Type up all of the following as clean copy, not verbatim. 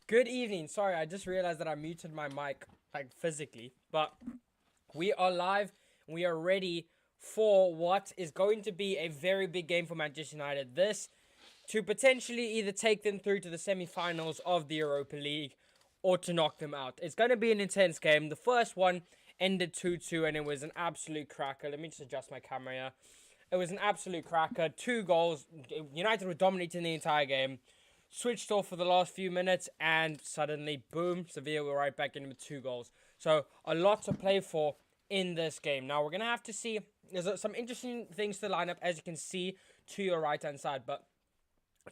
Good evening. Sorry, I just realized that I muted my mic, like physically. But we are live. We are ready for what is going to be a very big game for Manchester United. This to potentially either take them through to the semi-finals of the Europa League or to knock them out. It's going to be an intense game. The first one ended 2-2 and it was an absolute cracker. Let me just adjust my camera here. It was an absolute cracker. 2 goals. United were dominating the entire game. Switched off for the last few minutes, and suddenly, boom, Sevilla were right back in with 2 goals. So, a lot to play for in this game. Now, we're going to have to see. There's some interesting things to line up, as you can see to your right-hand side. But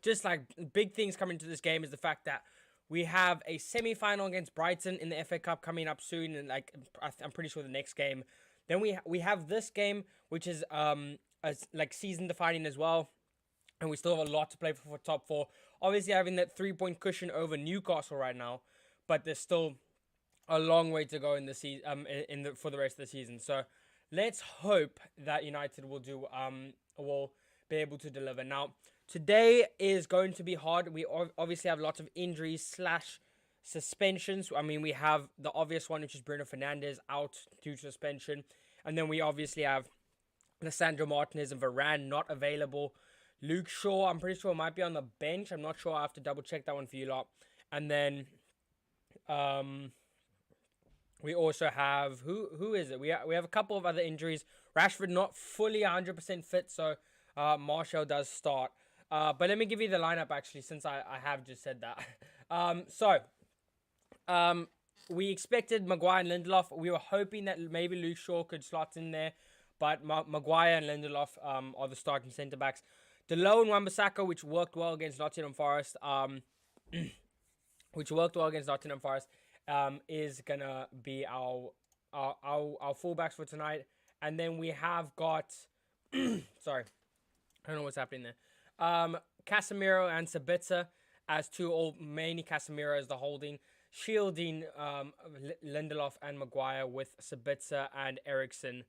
just like big things coming to this game is the fact that we have a semi-final against Brighton in the FA Cup coming up soon, and like I'm pretty sure the next game. Then we have this game, which is like season defining as well. And we still have a lot to play for top four. Obviously, having that 3-point cushion over Newcastle right now, but there's still a long way to go in the season. For the rest of the season. So let's hope that United will be able to deliver. Now, today is going to be hard. We obviously have lots of injuries slash suspensions. I mean, we have the obvious one, which is Bruno Fernandes out due to suspension, and then we obviously have Lissandro Martinez and Varane not available. Luke Shaw, I'm pretty sure might be on the bench. I'm not sure. I have to double check that one for you lot. And then, we also have who is it? We have a couple of other injuries. Rashford not fully 100% fit, so Martial does start. But let me give you the lineup actually, since I have just said that. We expected Maguire and Lindelof. We were hoping that maybe Luke Shaw could slot in there, but Maguire and Lindelof are the starting centre backs. Delo and Wan-Bissaka, which worked well against Nottingham Forest, is gonna be our fullbacks for tonight. And then we have got, sorry, I don't know what's happening there. Casemiro and Sabitzer as two, or mainly Casemiro as the holding, shielding Lindelof and Maguire with Sabitzer and Eriksen.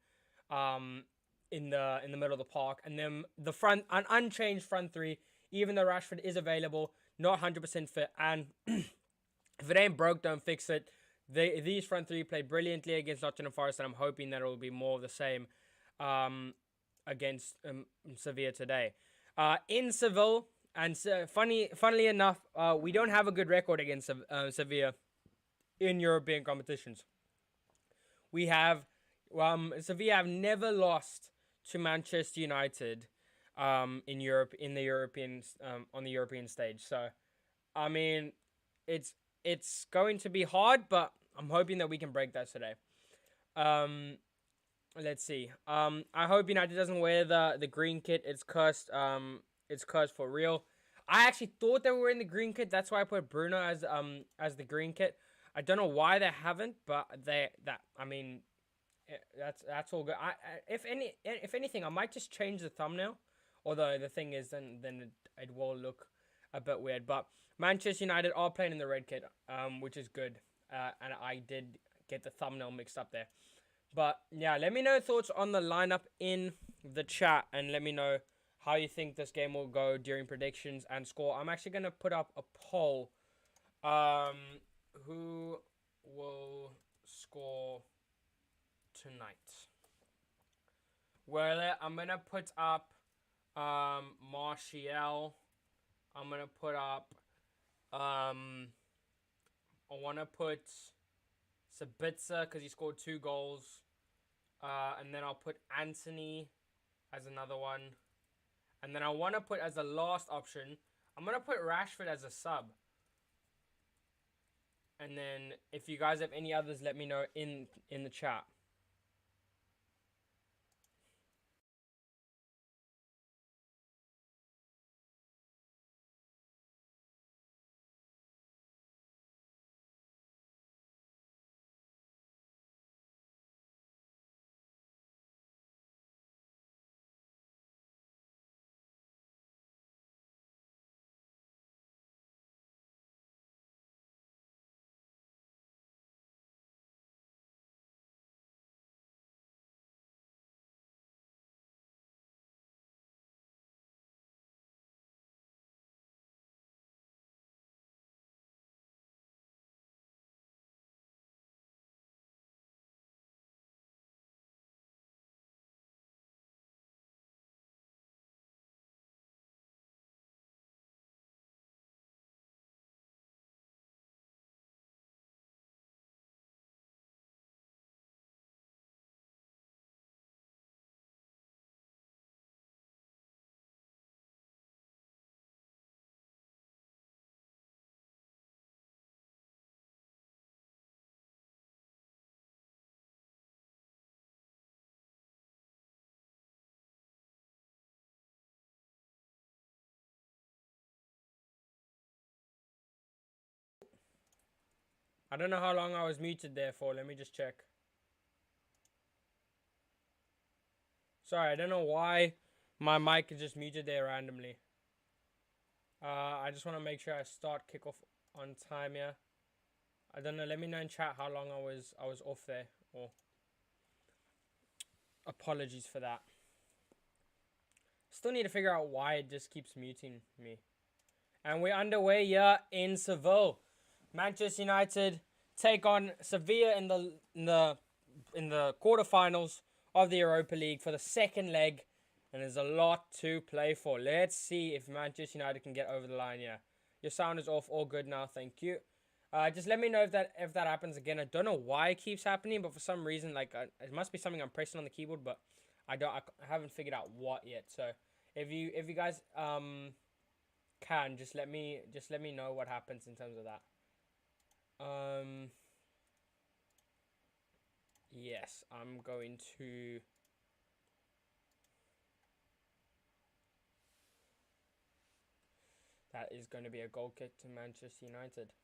In the middle of the park, and then the front, an unchanged front three, even though Rashford is available, not 100% fit, and if it ain't broke, don't fix it. These front three played brilliantly against Nottingham Forest, and I'm hoping that it will be more of the same against Sevilla today. In Seville, and funnily enough, we don't have a good record against Sevilla in European competitions. We have Sevilla have never lost to Manchester United in Europe, in the European on the European stage. So, I mean, it's going to be hard, but I'm hoping that we can break that today. Let's see. I hope United doesn't wear the green kit. It's cursed. It's cursed for real. I actually thought they were in the green kit. That's why I put Bruno as the green kit. I don't know why they haven't, but I mean, that's all good. If anything, I might just change the thumbnail. Although the thing is, then it will look a bit weird. But Manchester United are playing in the red kit, which is good. And I did get the thumbnail mixed up there. But yeah, let me know thoughts on the lineup in the chat, and let me know how you think this game will go during predictions and score. I'm actually gonna put up a poll. Who will score tonight? Well, I'm gonna put up Martial. I'm gonna put up I wanna put Sabitzer because he scored 2 goals. And then I'll put Anthony as another one. And then I wanna put as a last option, I'm gonna put Rashford as a sub. And then if you guys have any others, let me know in the chat. I don't know how long I was muted there for. Let me just check. Sorry, I don't know why my mic is just muted there randomly. I just want to make sure I start kickoff on time here. I don't know. Let me know in chat how long I was off there. Or apologies for that. Still need to figure out why it just keeps muting me. And we're underway here in Seville. Manchester United take on Sevilla in the quarterfinals of the Europa League for the second leg, and there's a lot to play for. Let's see if Manchester United can get over the line here. Your sound is off. All good now. Thank you. Just let me know if that happens again. I don't know why it keeps happening, but for some reason, like it must be something I'm pressing on the keyboard, but I haven't figured out what yet. So if you guys can just let me know what happens in terms of that. Yes, I'm going to. That is going to be a goal kick to Manchester United.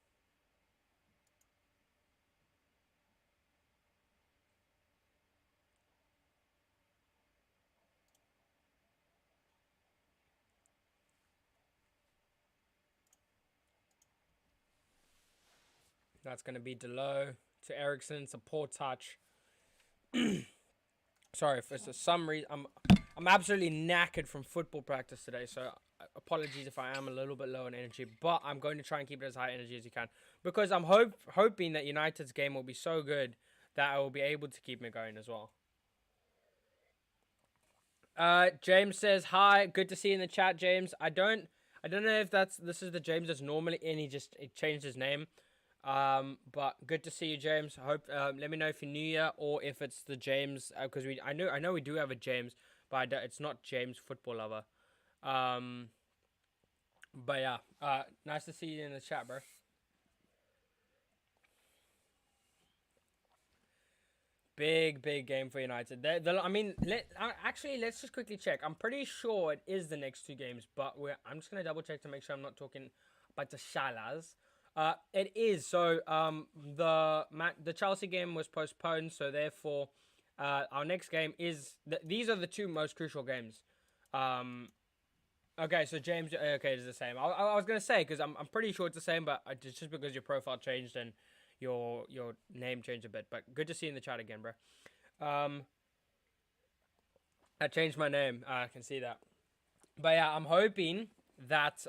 That's going to be Delo to Ericsson. It's a poor touch. Sorry, for some reason I'm absolutely knackered from football practice today, so apologies if I am a little bit low on energy, but I'm going to try and keep it as high energy as you can, because I'm hoping that United's game will be so good that I will be able to keep me going as well. James says hi, good to see you in the chat, James. I don't know if this is the James that's normally in. He changed his name. But good to see you, James. I hope. Let me know if you're new here or if it's the James, because I know we do have a James, but it's not James Football Lover. But yeah. Nice to see you in the chat, bro. Big game for United. I mean, let's just quickly check. I'm pretty sure it is the next two games, but I'm just gonna double check to make sure I'm not talking about the shalas. It is. So the Chelsea game was postponed, so therefore our next game is these are the two most crucial games. Okay, so James, okay, it's the same. I was gonna say, because I'm pretty sure it's the same, but just because your profile changed and your name changed a bit. But good to see you in the chat again, bro. I changed my name. I can see that. But yeah, I'm hoping that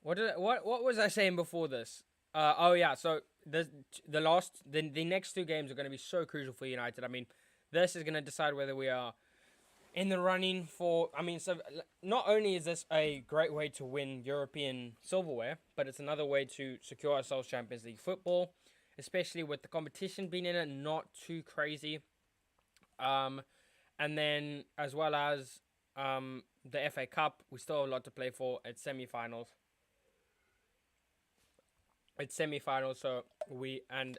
what was I saying before this? Oh yeah, so the next two games are going to be so crucial for United. I mean, this is going to decide whether we are in the running for. I mean, so not only is this a great way to win European silverware, but it's another way to secure ourselves Champions League football, especially with the competition being in it not too crazy. And then as well as the FA Cup, we still have a lot to play for at semi-finals. It's semi-finals, so and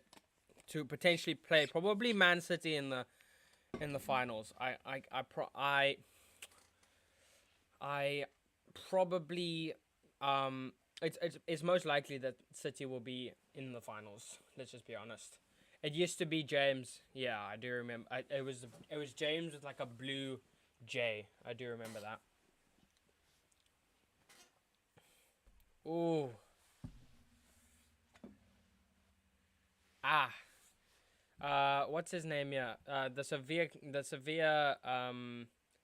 to potentially play probably Man City in the finals. I probably it's most likely that City will be in the finals. Let's just be honest. It used to be James. Yeah, I do remember. It was James with like a blue J. I do remember that. Ooh. What's his name? Yeah. The Sevilla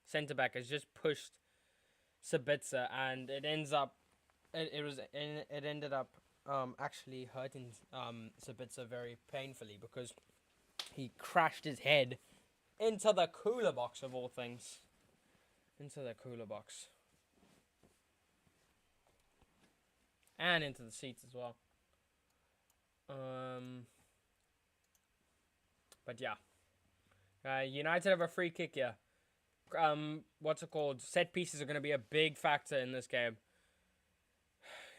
centre back has just pushed Sabitzer, and it ends up. It ended up actually hurting Sabitzer very painfully, because he crashed his head into the cooler box of all things. Into the cooler box. And into the seats as well. But yeah. United have a free kick here. What's it called? Set pieces are going to be a big factor in this game.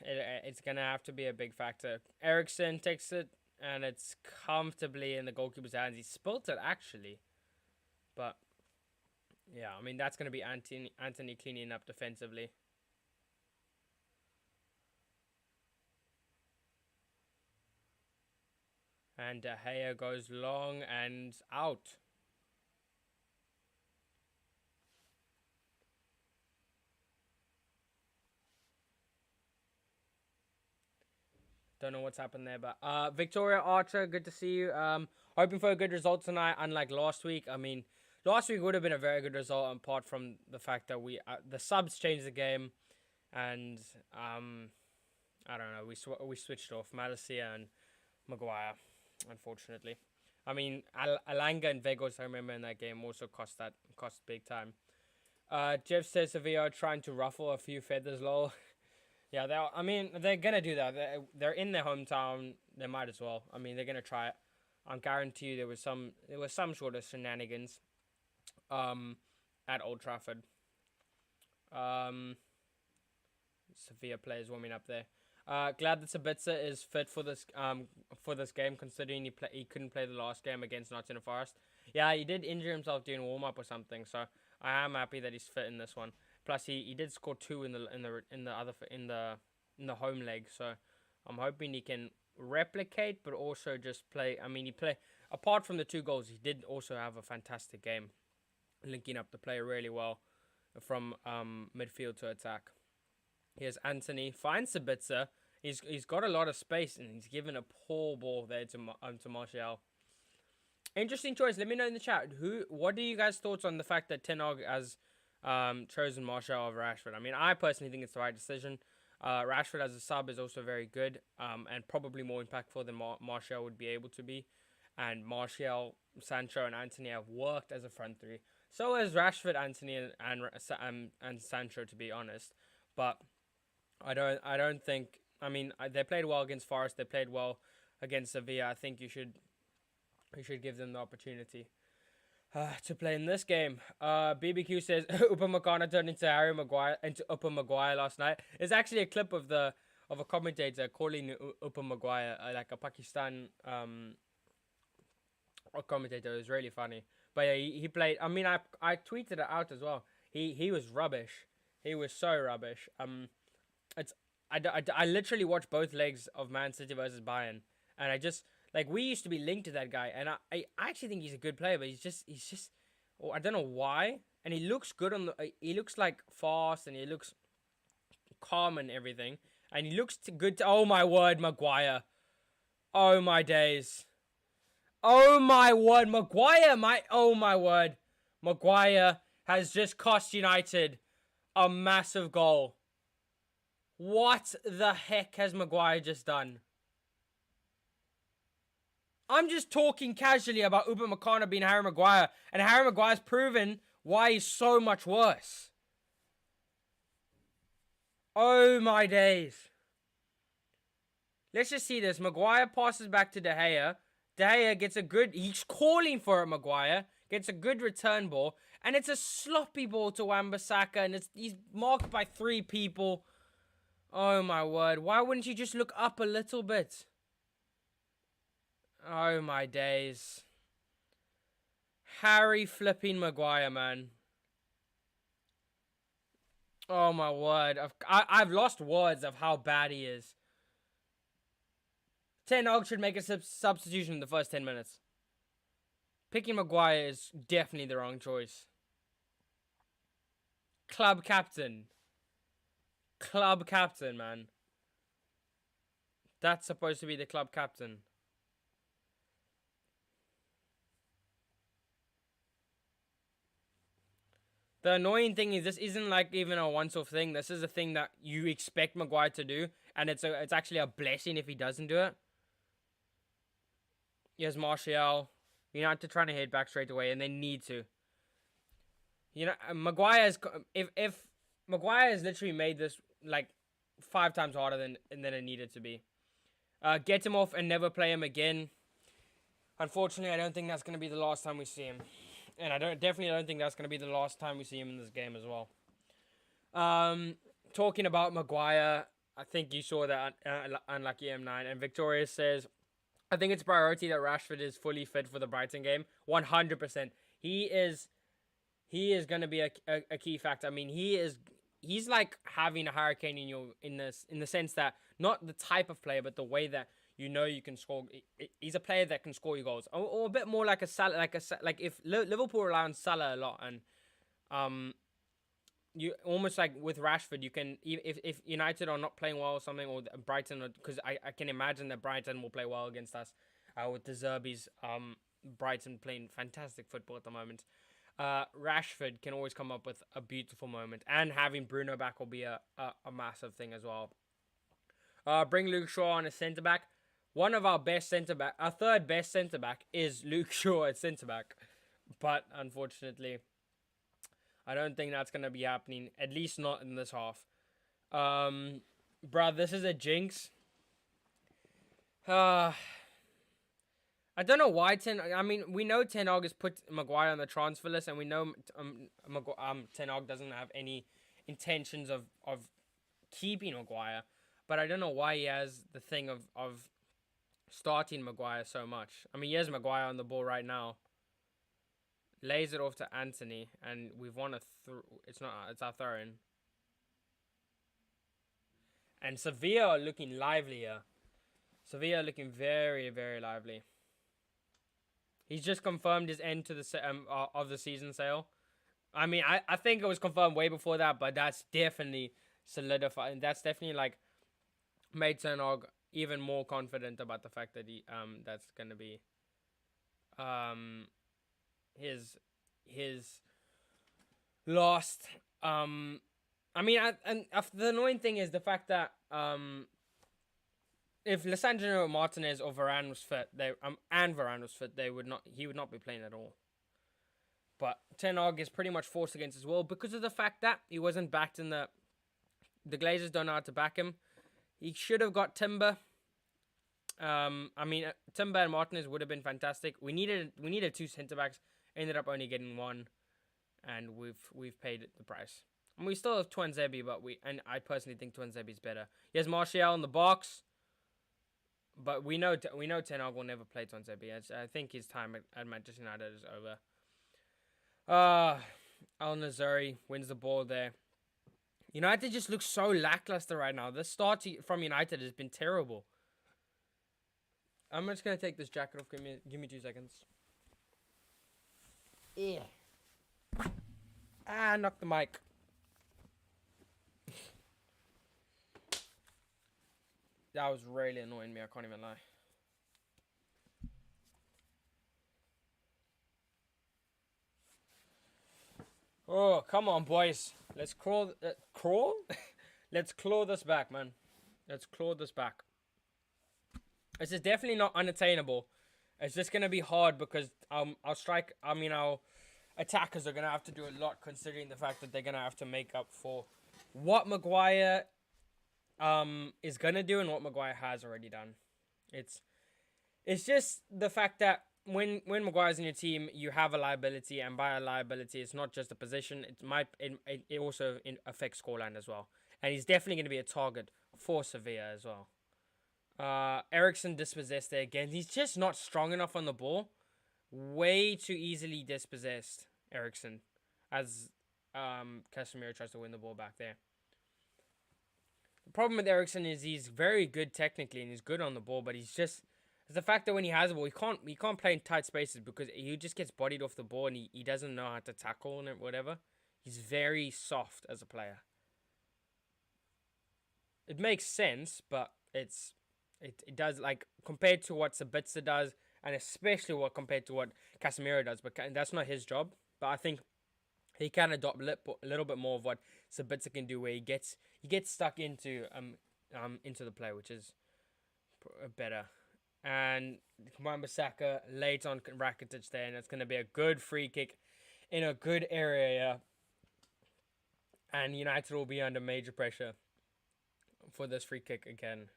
It's going to have to be a big factor. Ericsson takes it, and it's comfortably in the goalkeeper's hands. He spilt it, actually. But, yeah, I mean, that's going to be Anthony cleaning up defensively. And De Gea goes long and out. Don't know what's happened there, but Victoria Archer, good to see you. Hoping for a good result tonight, unlike last week. I mean, last week would have been a very good result, apart from the fact that the subs changed the game, and I don't know, we switched off Malacia and Maguire, unfortunately. I mean, Alanga and Vegos, I remember in that game, also cost big time. Jeff says Sevilla are trying to ruffle a few feathers, lol. Yeah, they're gonna do that. They're in their hometown. They might as well. I mean, they're gonna try it. I guarantee you there was some sort of shenanigans, at Old Trafford. Sevilla players warming up there. Glad that Sabitzer is fit for this game, considering he couldn't play the last game against Nottingham Forest. Yeah, he did injure himself doing warm up or something. So I am happy that he's fit in this one. Plus, he did score 2 in the home leg. So I'm hoping he can replicate, but also just play. I mean, apart from the 2 goals, he did also have a fantastic game, linking up the play really well from midfield to attack. Here's Anthony, finds Sabitzer. He's got a lot of space, and he's given a poor ball there to Martial. Interesting choice. Let me know in the chat. What are you guys' thoughts on the fact that Ten Hag has chosen Martial over Rashford? I mean, I personally think it's the right decision. Rashford as a sub is also very good, and probably more impactful than Martial would be able to be. And Martial, Sancho, and Anthony have worked as a front three. So has Rashford, Anthony, and Sancho, to be honest. But I don't think. I mean, they played well against Forest. They played well against Sevilla. I think you should give them the opportunity to play in this game. BBQ says Upamecano turned into Upper Maguire last night. It's actually a clip of a commentator calling Upper Maguire like a Pakistan commentator. It was really funny. But yeah, he played. I mean, I tweeted it out as well. He was rubbish. He was so rubbish. I literally watched both legs of Man City versus Bayern, and I just. Like, we used to be linked to that guy, and I actually think he's a good player, but he's just, oh, I don't know why. And he looks good he looks like fast, and he looks calm and everything, and he looks good. Oh my word, Maguire! Oh my days! Oh my word, Maguire! Oh my word, Maguire has just cost United a massive goal. What the heck has Maguire just done? I'm just talking casually about Upamecano being Harry Maguire, and Harry Maguire's proven why he's so much worse. Oh my days. Let's just see this. Maguire passes back to De Gea. De Gea gets he's calling for it, Maguire. Gets a good return ball, and it's a sloppy ball to Wan-Bissaka, and he's marked by 3 people. Oh my word. Why wouldn't you just look up a little bit? Oh my days. Harry flipping Maguire, man. Oh my word. I've lost words of how bad he is. Ten Hag should make a substitution in the first 10 minutes. Picking Maguire is definitely the wrong choice. Club captain. Club captain, man. That's supposed to be the club captain. The annoying thing is this isn't like even a once-off thing. This is a thing that you expect Maguire to do, and it's actually a blessing if he doesn't do it. Here's Martial. United trying to head back straight away, and they need to. You know, Maguire is if Maguire has literally made this like 5 times harder than it needed to be. Get him off and never play him again. Unfortunately, I don't think that's going to be the last time we see him. And I definitely don't think that's going to be the last time we see him in this game as well. Talking about Maguire, I think you saw that unlucky M9. And Victoria says, I think it's a priority that Rashford is fully fit for the Brighton game. 100%. He is going to be a key factor. I mean, he's like having a hurricane in the sense that not the type of player, but the way that you know you can score. He's a player that can score you goals, or a bit more like a Salah, like if Liverpool rely on Salah a lot, and you almost like with Rashford, you can if United are not playing well or something, or Brighton, because I can imagine that Brighton will play well against us, with the Zerbies. Brighton playing fantastic football at the moment. Rashford can always come up with a beautiful moment, and having Bruno back will be a massive thing as well. Bring Luke Shaw on as centre back. One of our best centre back, our third best centre back is Luke Shaw at centre back, but unfortunately, I don't think that's gonna be happening. At least not in this half. Bruh, this is a jinx. I don't know why we know Ten Hag has put Maguire on the transfer list, and we know Ten Hag doesn't have any intentions of keeping Maguire. But I don't know why he has the thing of starting Maguire so much. I mean, he has Maguire on the ball right now. Lays it off to Anthony, and we've won it's our throw-in. And Sevilla are looking lively here. Sevilla are looking very, very lively. He's just confirmed his end to the of the season sale. I mean, I think it was confirmed way before that, but that's definitely solidified. And that's definitely like made Ten Hag even more confident about the fact that that's gonna be his last. I mean, the annoying thing is the fact that if Lisandro Martinez or Varane was fit, he would not be playing at all. But Ten Hag is pretty much forced against his will because of the fact that he wasn't backed in the Glazers don't know how to back him. He should have got Timber. I mean, Timber and Martinez would have been fantastic. We needed two centre backs. Ended up only getting one, and we've paid the price. And we still have Tuanzebe, but I personally think Tuanzebe's better. He has Martial in the box, but we know Ten Hag will never play Tuanzebe. I think his time at Manchester United is over. Al Nazari wins the ball there. United just looks so lackluster right now. The start from United has been terrible. I'm just gonna take this jacket off. Give me 2 seconds. Yeah. Knock the mic. That was really annoying me. I can't even lie. Oh, come on, boys. Let's crawl. Crawl? Let's claw this back, man. Let's claw this back. This is definitely not unattainable. It's just going to be hard because our attackers are going to have to do a lot considering the fact that they're going to have to make up for what Maguire is going to do and what Maguire has already done. It's just the fact that when Maguire's in your team, you have a liability, and by a liability, it's not just a position. It also affects scoreline as well. And he's definitely going to be a target for Sevilla as well. Eriksen dispossessed there again. He's just not strong enough on the ball. Way too easily dispossessed, Eriksen, as Casemiro tries to win the ball back there. The problem with Eriksen is he's very good technically and he's good on the ball, but it's the fact that when he has the ball, he can't play in tight spaces because he just gets bodied off the ball and he doesn't know how to tackle and whatever. He's very soft as a player. It makes sense, but it does, like, compared to what Sabitzer does, and especially compared to what Casemiro does, but that's not his job. But I think he can adopt a little bit more of what Sabitzer can do, where he gets stuck into the play, which is better. And Wan-Bissaka late on Rakitic there, and it's going to be a good free kick in a good area. And United will be under major pressure for this free kick again.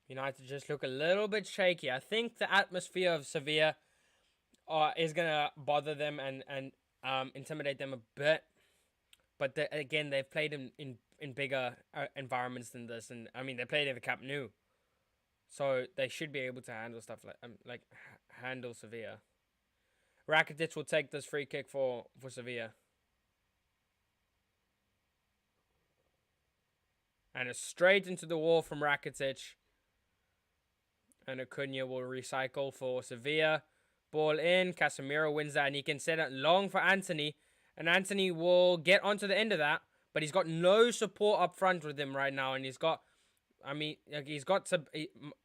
United just look a little bit shaky. I think the atmosphere of Sevilla is going to bother them and intimidate them a bit. But again, they've played in bigger environments than this, and I mean they played in the Camp Nou, so they should be able to handle stuff like handle Sevilla. Rakitic will take this free kick for Sevilla. And it's straight into the wall from Rakitic. And Acuna will recycle for Sevilla. Ball in. Casemiro wins that. And he can set it long for Anthony. And Anthony will get onto the end of that. But he's got no support up front with him right now. And he's got... I mean, he's got to...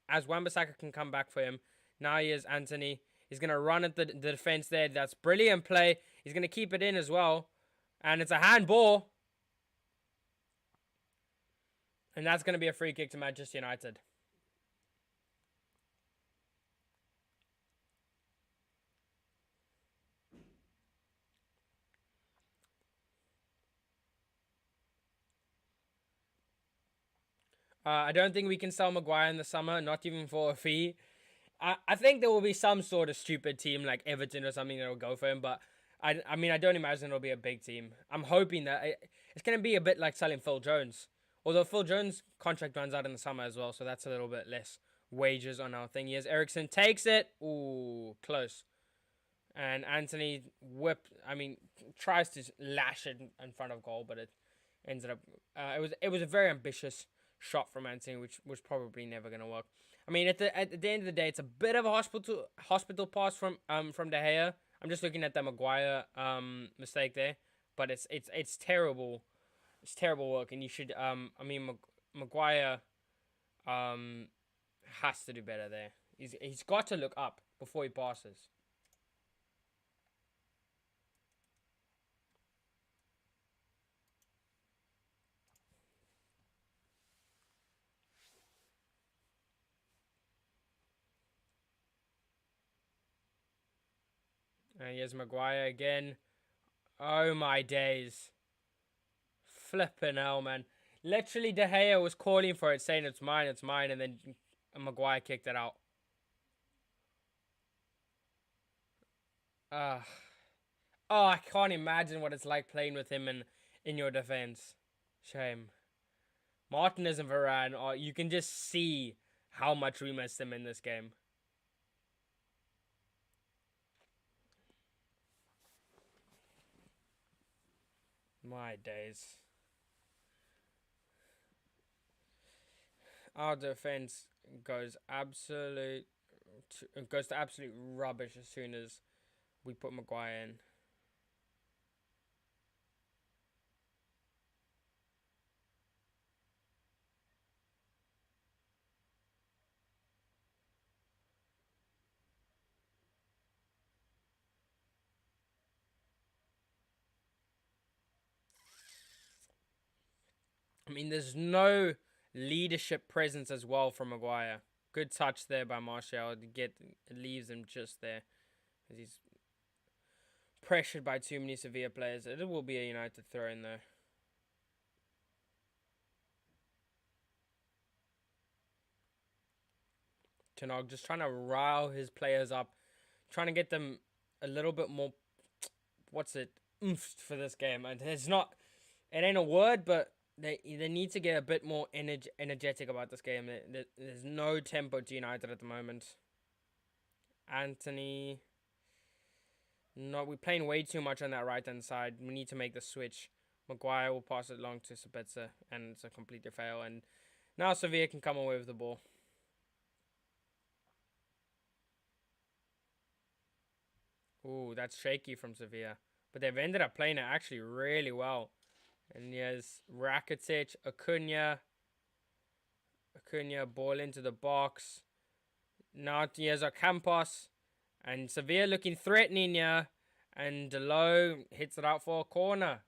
As Wan-Bissaka can come back for him. Now he is Anthony. He's going to run at the defense there. That's brilliant play. He's going to keep it in as well. And it's a handball. And that's going to be a free kick to Manchester United. I don't think we can sell Maguire in the summer, not even for a fee. I think there will be some sort of stupid team like Everton or something that will go for him, but I mean, I don't imagine it'll be a big team. I'm hoping that it's going to be a bit like selling Phil Jones. Although Phil Jones' contract runs out in the summer as well, so that's a little bit less wages on our thing. Yes, Ericsson takes it. Ooh, close. And Anthony tries to lash it in front of goal, but it ended up... It was a very ambitious shot from Anthony, which was probably never going to work. I mean, at the end of the day, it's a bit of a hospital pass from De Gea. I'm just looking at the Maguire mistake there, but it's terrible. It's terrible work, and you should... Maguire has to do better there. He's got to look up before he passes. And here's Maguire again. Oh my days. Flippin' hell, man. Literally, De Gea was calling for it, saying it's mine, and then Maguire kicked it out. Oh, I can't imagine what it's like playing with him in your defense. Shame. Martinez and Varane, you can just see how much we missed them in this game. My days. Our defense goes to absolute rubbish as soon as we put Maguire in. I mean, there's no leadership presence as well from Maguire. Good touch there by Martial. It leaves him just there. As he's pressured by too many Sevilla players. It will be a United throw in there. Tanog just trying to rile his players up. Trying to get them a little bit more... oomph for this game. And it's not... It ain't a word, but... They need to get a bit more energetic about this game. There's no tempo to United at the moment. Anthony. No, we're playing way too much on that right-hand side. We need to make the switch. Maguire will pass it long to Sabitzer, and it's a complete fail. And now Sevilla can come away with the ball. Ooh, that's shaky from Sevilla. But they've ended up playing it actually really well. And here's Rakitic, Acuna, ball into the box. Now here's Campos. And Sevilla looking threatening here. And Delo hits it out for a corner.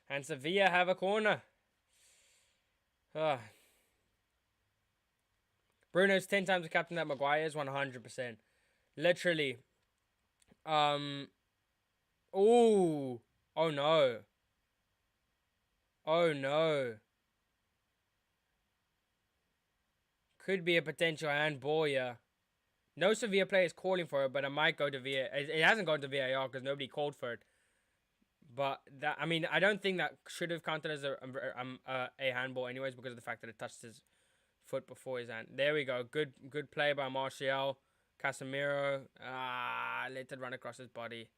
And Sevilla have a corner. Bruno's 10 times the captain that Maguire is, 100%. Literally. Ooh. Oh no. Oh no. Could be a potential handball here. No Sevilla player is calling for it, but it might go to VAR. It hasn't gone to VAR because nobody called for it. But that, I mean, I don't think that should have counted as a handball anyways, because of the fact that it touched his foot before his hand. There we go. Good play by Martial. Casemiro. Let it run across his body.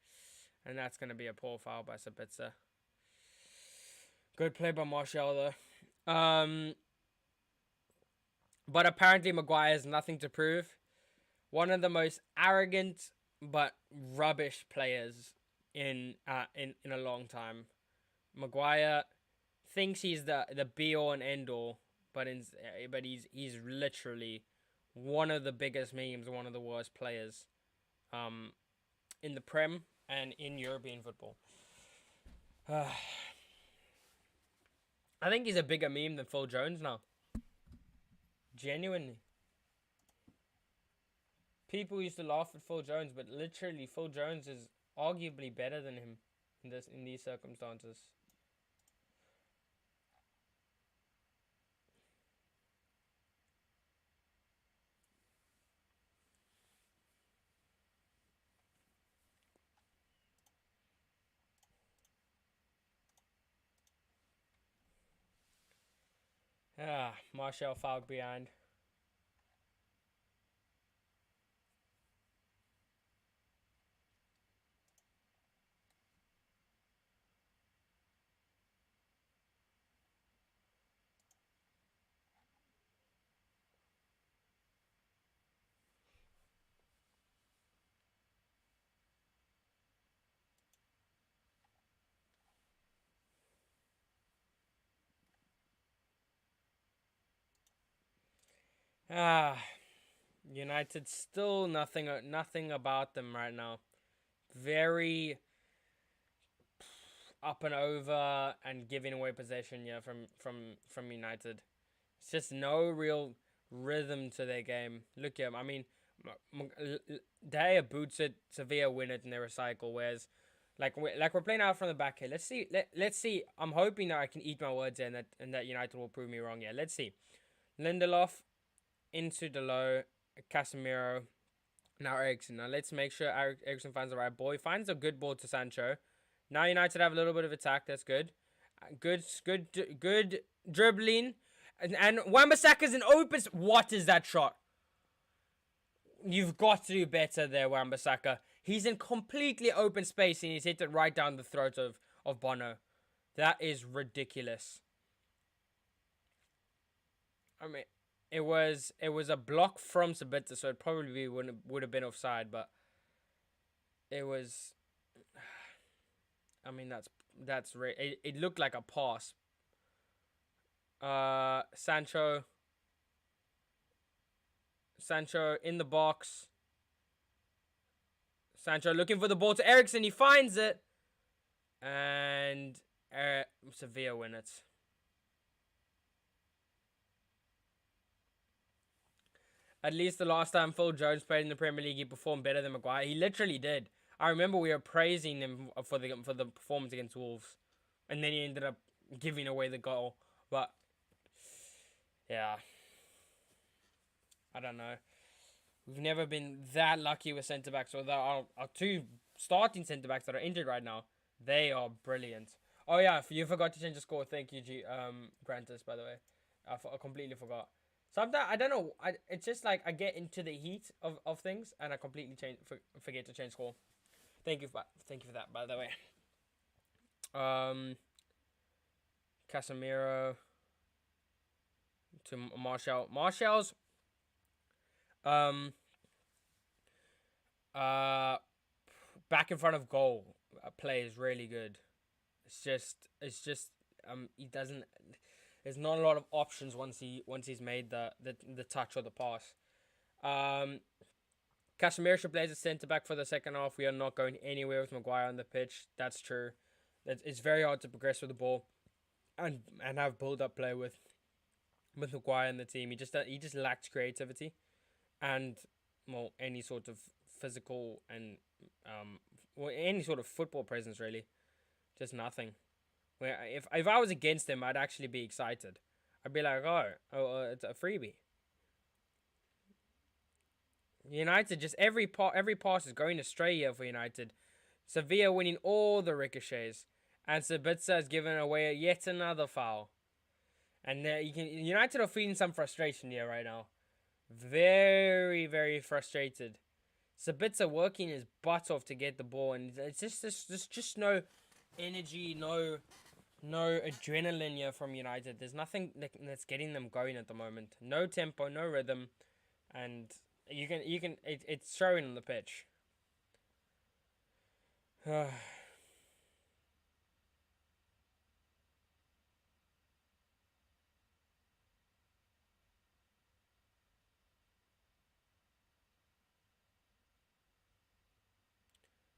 And that's going to be a poor foul by Sabitzer. Good play by Martial, though. But apparently Maguire has nothing to prove. One of the most arrogant but rubbish players in a long time. Maguire thinks he's the be all and end all, but he's literally one of the biggest memes, one of the worst players, in the Prem and in European football. I think he's a bigger meme than Phil Jones now. Genuinely. People used to laugh at Phil Jones, but literally Phil Jones is arguably better than him in these circumstances. Martial fouled behind. United still nothing about them right now. Very up and over and giving away possession, from United. It's just no real rhythm to their game. Look at them. I mean, they boots it, Sevilla win it, and they recycle. Whereas, we're playing out from the back here. Let's see. Let's see. I'm hoping that I can eat my words here, and that United will prove me wrong. Yeah, let's see. Lindelof into Delo, Casemiro, now Eriksen. Now let's make sure Eriksen finds the right ball. He finds a good ball to Sancho. Now United have a little bit of attack. That's good. Good dribbling. And Wan-Bissaka's in open. What is that shot? You've got to do better there, Wan-Bissaka. He's in completely open space and he's hit it right down the throat of Bono. That is ridiculous. I mean, it was a block from Sabitzer, so it probably would have been offside, but it was. I mean, it looked like a pass. Sancho in the box. Sancho looking for the ball to Eriksen. He finds it, and Sevilla win it. At least the last time Phil Jones played in the Premier League, he performed better than Maguire. He literally did. I remember we were praising him for the performance against Wolves, and then he ended up giving away the goal. But yeah, I don't know. We've never been that lucky with centre backs. Although our two starting centre backs that are injured right now, they are brilliant. Oh yeah, you forgot to change the score. Thank you, Grantis. By the way, I completely forgot. Sometimes I don't know. It's just like I get into the heat of things and I completely forget to change score. Thank you for that, by the way. Casemiro to Martial. Martial's back in front of goal play is really good. It's just he doesn't. There's not a lot of options once he's made the touch or the pass. Casemiro should play as a centre back for the second half. We are not going anywhere with Maguire on the pitch. That's true. It's very hard to progress with the ball, and have build up play with Maguire and the team. He just lacks creativity, and any sort of physical and any sort of football presence really. Just nothing. Where if I was against him, I'd actually be excited. I'd be like, it's a freebie. United, just every pass is going astray here for United. Sevilla winning all the ricochets. And Sabitzer has given away yet another foul. And United are feeling some frustration here right now. Very, very frustrated. Sabitzer working his butt off to get the ball, and it's just no energy, no adrenaline here from United. There's nothing that's getting them going at the moment. No tempo, no rhythm, and it's showing on the pitch.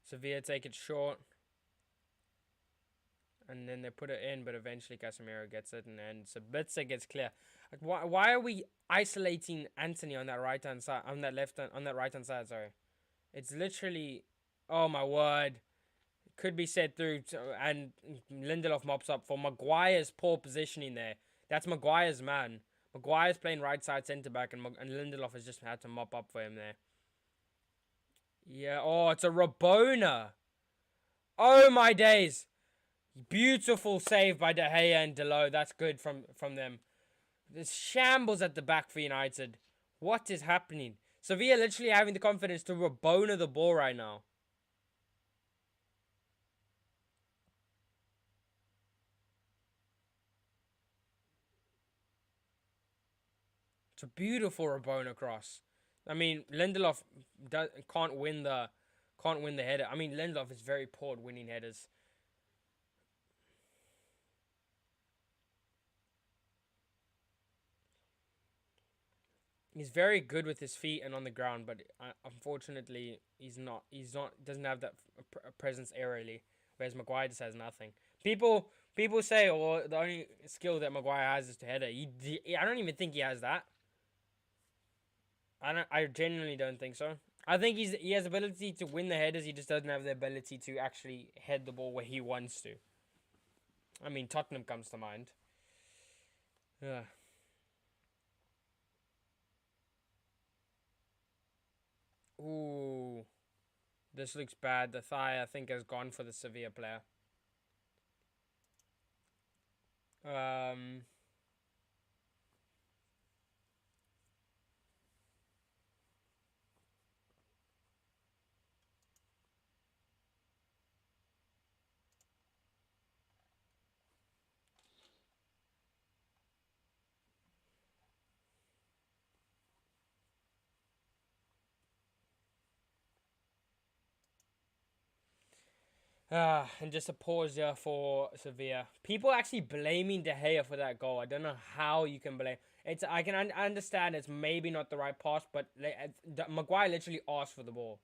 Sevilla take it short. And then they put it in, but eventually Casemiro gets it, and Sabitzer gets clear. Like, why are we isolating Anthony on that right hand side, on that right hand side? Sorry, it's literally, oh my word, it could be set through, and Lindelof mops up for Maguire's poor positioning there. That's Maguire's man. Maguire's playing right side centre back, and Lindelof has just had to mop up for him there. Yeah, oh, it's a Rabona. Oh my days. Beautiful save by De Gea and Delo. That's good from them. There's shambles at the back for United. What is happening? Sevilla literally having the confidence to Rabona the ball right now. It's a beautiful Rabona cross. I mean, Lindelof can't win the header. I mean, Lindelof is very poor at winning headers. He's very good with his feet and on the ground, but unfortunately, he's not. Doesn't have that presence aerially. Whereas Maguire just has nothing. People say, "Oh, the only skill that Maguire has is to header." I don't even think he has that. I genuinely don't think so. I think he has ability to win the headers. He just doesn't have the ability to actually head the ball where he wants to. I mean, Tottenham comes to mind. Yeah. Ooh. This looks bad. The thigh, I think, has gone for the Sevilla player. And just a pause there for Sevilla. People actually blaming De Gea for that goal. I don't know how you can blame. I can understand it's maybe not the right pass, but Maguire literally asked for the ball.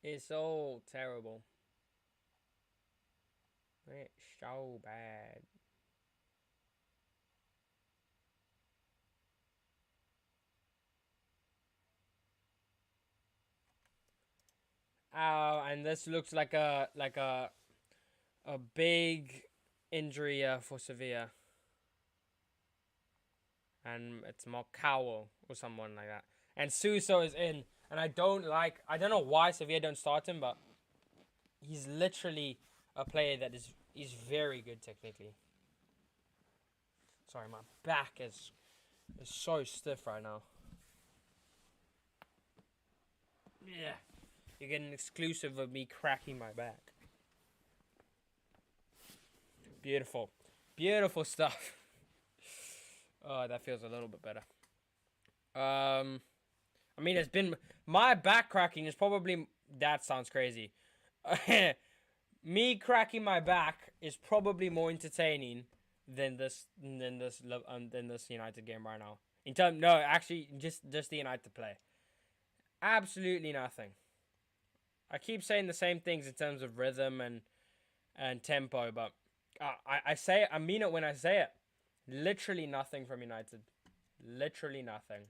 It's so terrible. It's so bad. And this looks like a big injury for Sevilla. And it's Marcao or someone like that. And Suso is in. And I don't know why Sevilla don't start him, but he's literally a player that is very good technically. Sorry, my back is so stiff right now. Yeah. You get an exclusive of me cracking my back. Beautiful. Beautiful stuff. Oh, that feels a little bit better. I mean, it's been... My back cracking is probably... That sounds crazy. Me cracking my back is probably more entertaining than this United game right now. Actually, just the United play. Absolutely nothing. I keep saying the same things in terms of rhythm and tempo, but I mean it when I say it. Literally nothing from United. Literally nothing.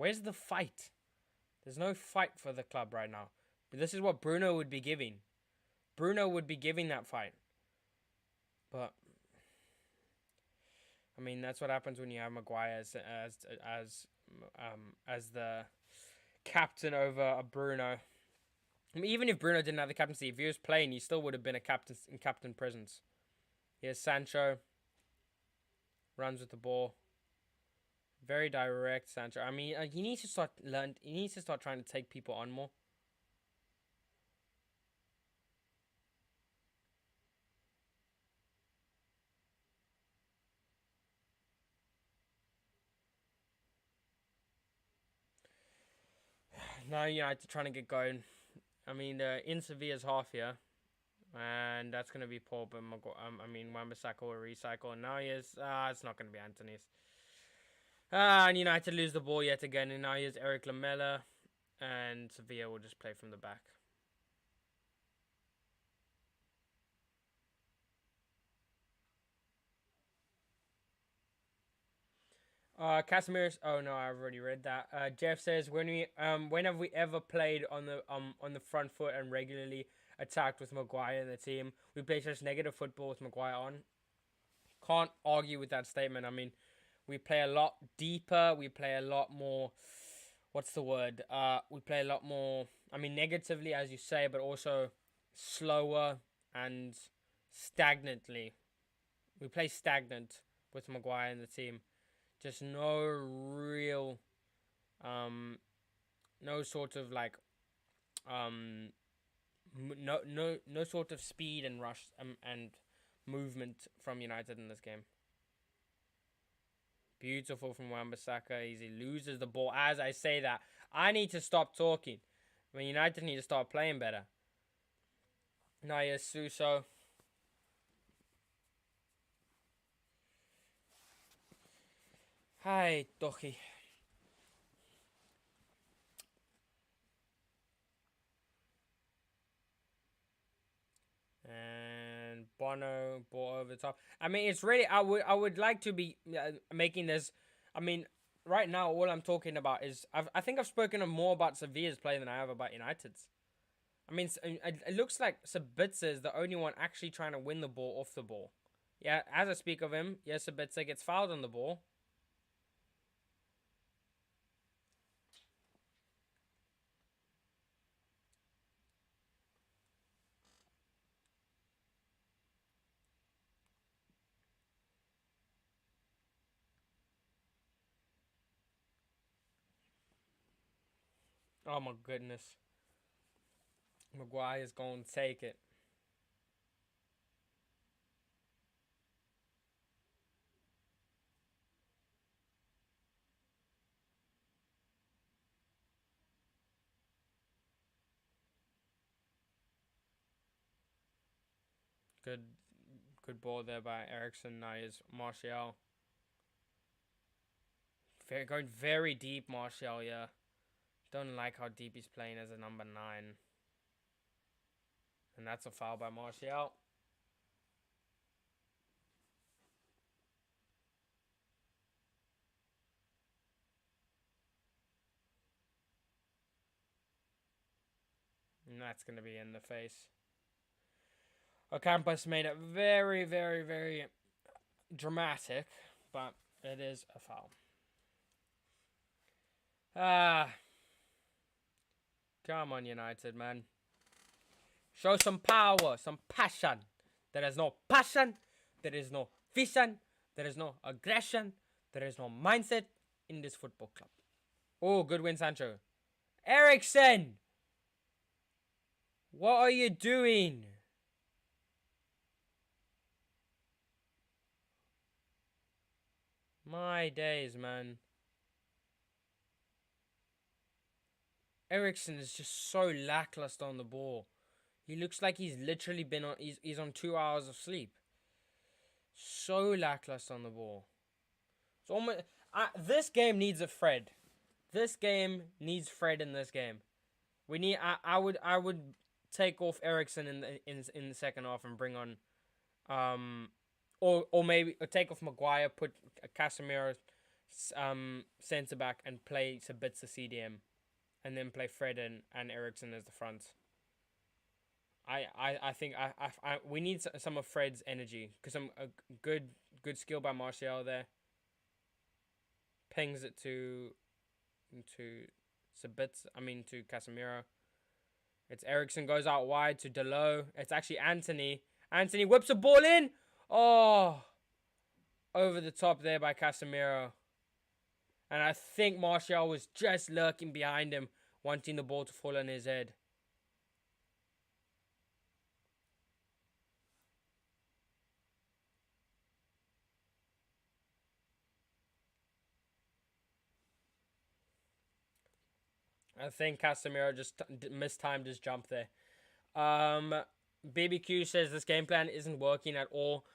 Where's the fight? There's no fight for the club right now. But this is what Bruno would be giving. Bruno would be giving that fight. But I mean, that's what happens when you have Maguire as the captain over Bruno. I mean, even if Bruno didn't have the captaincy, if he was playing, he still would have been a captain in captain presence. Here's Sancho. Runs with the ball. Very direct, Sancho. I mean, he needs to start He needs to start trying to take people on more. Now United trying to get going. I mean, in Sevilla's half here, and that's gonna be poor. But Wan-Bissaka will recycle, and now it's not gonna be Anthony's. And United lose the ball yet again, and now here's Eric Lamela, and Sevilla will just play from the back. Casemiro's. Oh no, I've already read that. Jeff says when have we ever played on the front foot and regularly attacked with Maguire in the team? We play such negative football with Maguire on. Can't argue with that statement. I mean, we play a lot deeper. We play a lot more. What's the word? We play a lot more. I mean, negatively, as you say, but also slower and stagnantly. We play stagnant with Maguire in the team. Just no real, no sort of like, no sort of speed and rush and movement from United in this game. Beautiful from Wan-Bissaka. He loses the ball. As I say that, I need to stop talking. I mean, United need to start playing better. Naya Suso. Hi, Dochi. And Bono ball over the top. I mean, it's really. I would like to be making this. I mean, right now all I'm talking about is I think I've spoken more about Sevilla's play than I have about United's. I mean, it looks like Sabitzer is the only one actually trying to win the ball off the ball. Yeah, as I speak of him, yes, Sabitzer gets fouled on the ball. Oh my goodness. Maguire's going to take it. Good ball there by Ericsson. Now is Martial. Going very deep, Martial, yeah. Don't like how deep he's playing as a number 9. And that's a foul by Martial. And that's going to be in the face. Ocampos made it very, very, very dramatic, but it is a foul. Come on, United, man. Show some power, some passion. There is no passion. There is no vision. There is no aggression. There is no mindset in this football club. Oh, good win, Sancho. Ericsson! What are you doing? My days, man. Ericsson is just so lackluster on the ball. He looks like he's literally been on. He's on 2 hours of sleep. So lackluster on the ball. It's almost. This game needs a Fred. This game needs Fred in this game. We need. I would take off Ericsson in the second half and bring on, or maybe take off Maguire, put Casemiro centre back and play Sabitzer CDM, and then play Fred and Ericsson as the front. I think we need some of Fred's energy, because some a good skill by Martial there. Pings it to Sabitzer. I mean to Casemiro. It's Ericsson goes out wide to Delo. It's actually Anthony. Anthony whips a ball in. Oh, over the top there by Casemiro. And I think Martial was just lurking behind him, wanting the ball to fall on his head. I think Casemiro just mistimed his jump there. BBQ says this game plan isn't working at all.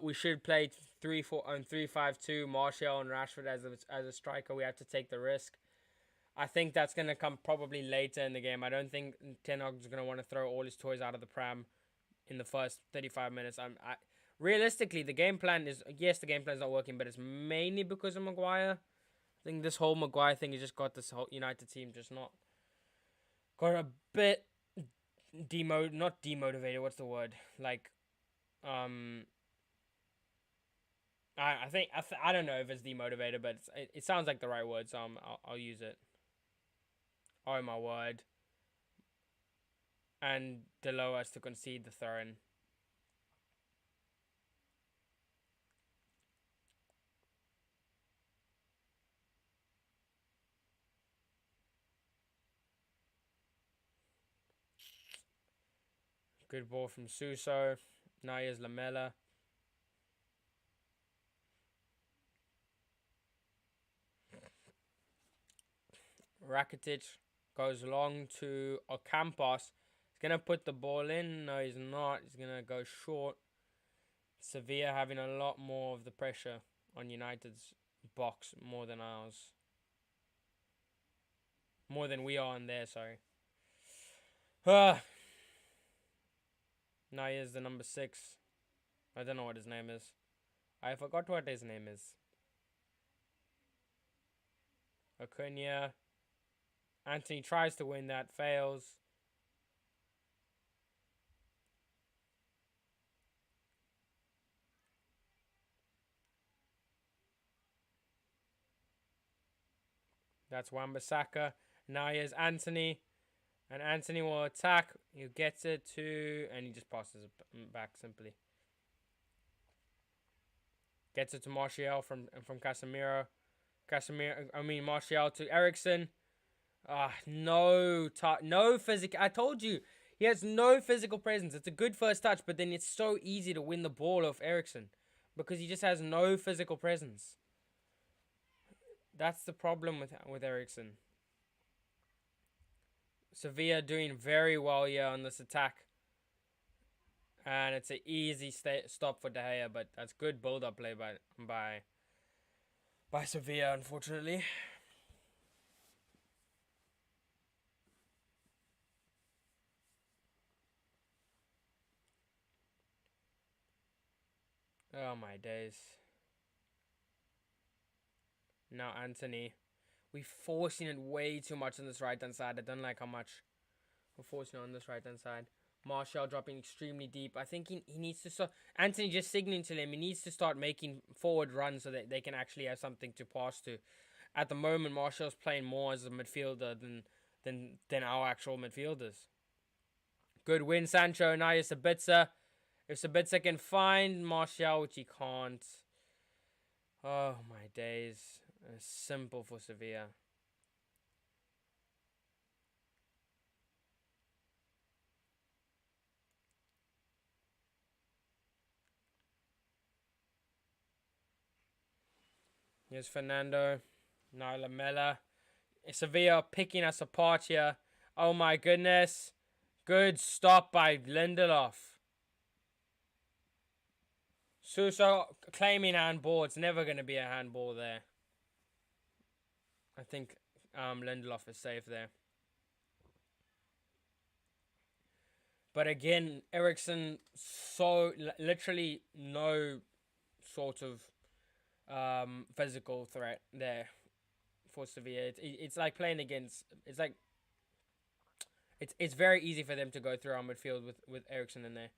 We should play 3-5-2, Martial and Rashford as a striker. We have to take the risk. I think that's going to come probably later in the game. I don't think Ten Hag's going to want to throw all his toys out of the pram in the first 35 minutes. Realistically, the game plan is, yes, the game plan is not working, but it's mainly because of Maguire. I think this whole Maguire thing has just got this whole United team just not got a bit not demotivated. What's the word? Like, I think I don't know if it's demotivated, but it sounds like the right word, so I'll use it. Oh my word! And Delo has to concede the throw-in. Good ball from Suso. Now here's Lamela. Rakitic goes long to Ocampos. He's going to put the ball in. No, he's not. He's going to go short. Sevilla having a lot more of the pressure on United's box more than ours. More than we are on there, sorry. Now here's the number 6. I don't know what his name is. I forgot what his name is. Acuna. Anthony tries to win that, fails. That's Wan-Bissaka. Now here's Anthony. And Anthony will attack. He gets it to... and he just passes it back simply. Gets it to Martial from Casemiro. Martial to Ericsson. No physical. I told you, he has no physical presence. It's a good first touch, but then it's so easy to win the ball off Ericsson because he just has no physical presence. That's the problem with Ericsson. Sevilla doing very well here on this attack. And it's an easy stop for De Gea, but that's good build-up play by Sevilla, unfortunately. Oh my days. Now Anthony. We're forcing it way too much on this right-hand side. I don't like how much we're forcing it on this right-hand side. Martial dropping extremely deep. I think he needs to start... Anthony just signaling to him. He needs to start making forward runs so that they can actually have something to pass to. At the moment, Martial's playing more as a midfielder than our actual midfielders. Good win, Sancho. Now here's Sabitzer. If Sabitzer can find Martial, which he can't. Oh, my days. Simple for Sevilla. Here's Fernando. Now Lamela. Sevilla picking us apart here. Oh my goodness. Good stop by Lindelof. Suso claiming handball. It's never going to be a handball there. I think Lindelof is safe there. But again, Ericsson, so literally no sort of physical threat there for Sevilla. It's like playing against. It's like it's very easy for them to go through our midfield with Eriksen in there.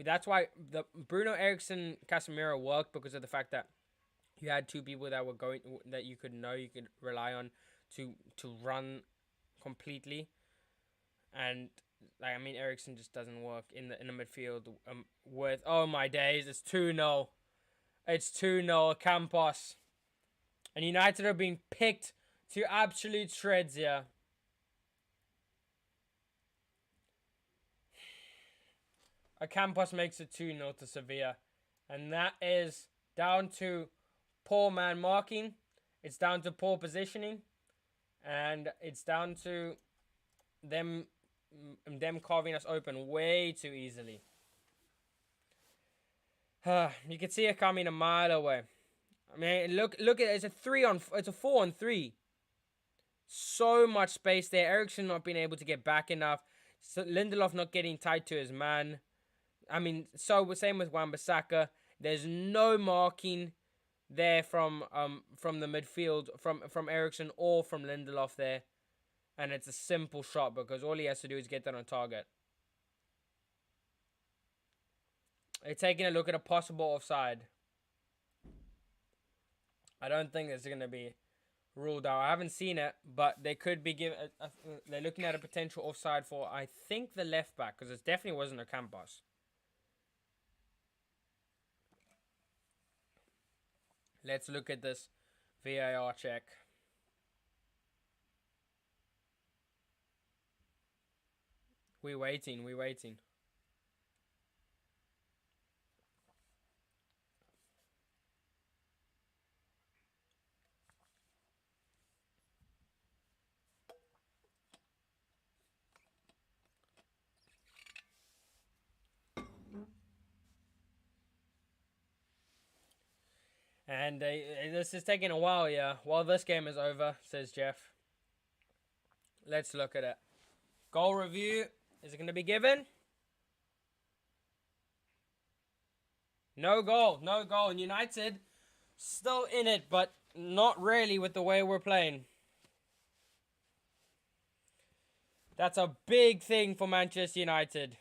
That's why the Bruno Eriksen Casemiro worked, because of the fact that you had two people that were going, that you could rely on to run completely. And like, I mean, Eriksen just doesn't work in the midfield with, oh my days, it's 2-0. It's 2-0 Campos. And United are being picked to absolute shreds here. Campos makes it 2-0 to Sevilla. And that is down to poor man marking. It's down to poor positioning. And it's down to them carving us open way too easily. You can see it coming a mile away. I mean, look at it. It's a 4-on-3. So much space there. Eriksen not being able to get back enough. So Lindelof not getting tight to his man. I mean, so same with Wan-Bissaka. There's no marking there from the midfield from Eriksen or from Lindelof there, and it's a simple shot because all he has to do is get that on target. They're taking a look at a possible offside. I don't think it's going to be ruled out. I haven't seen it, but they could be given. They're looking at a potential offside for, I think, the left back, because it definitely wasn't a Campos. Let's look at this VAR check. We're waiting. And this is taking a while, yeah. Well, this game is over, says Jeff. Let's look at it. Goal review. Is it going to be given? No goal. And United still in it, but not really with the way we're playing. That's a big thing for Manchester United.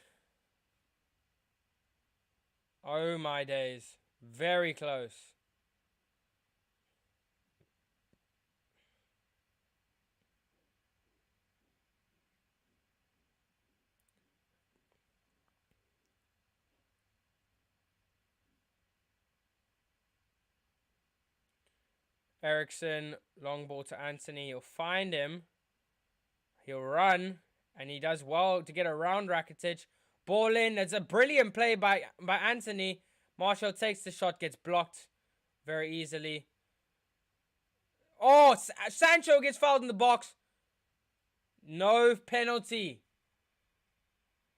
Oh my days. Very close. Eriksen, long ball to Anthony. He'll find him. He'll run. And he does well to get around Rakitic. Ball in. It's a brilliant play by Anthony. Martial takes the shot, gets blocked very easily. Oh, Sancho gets fouled in the box. No penalty.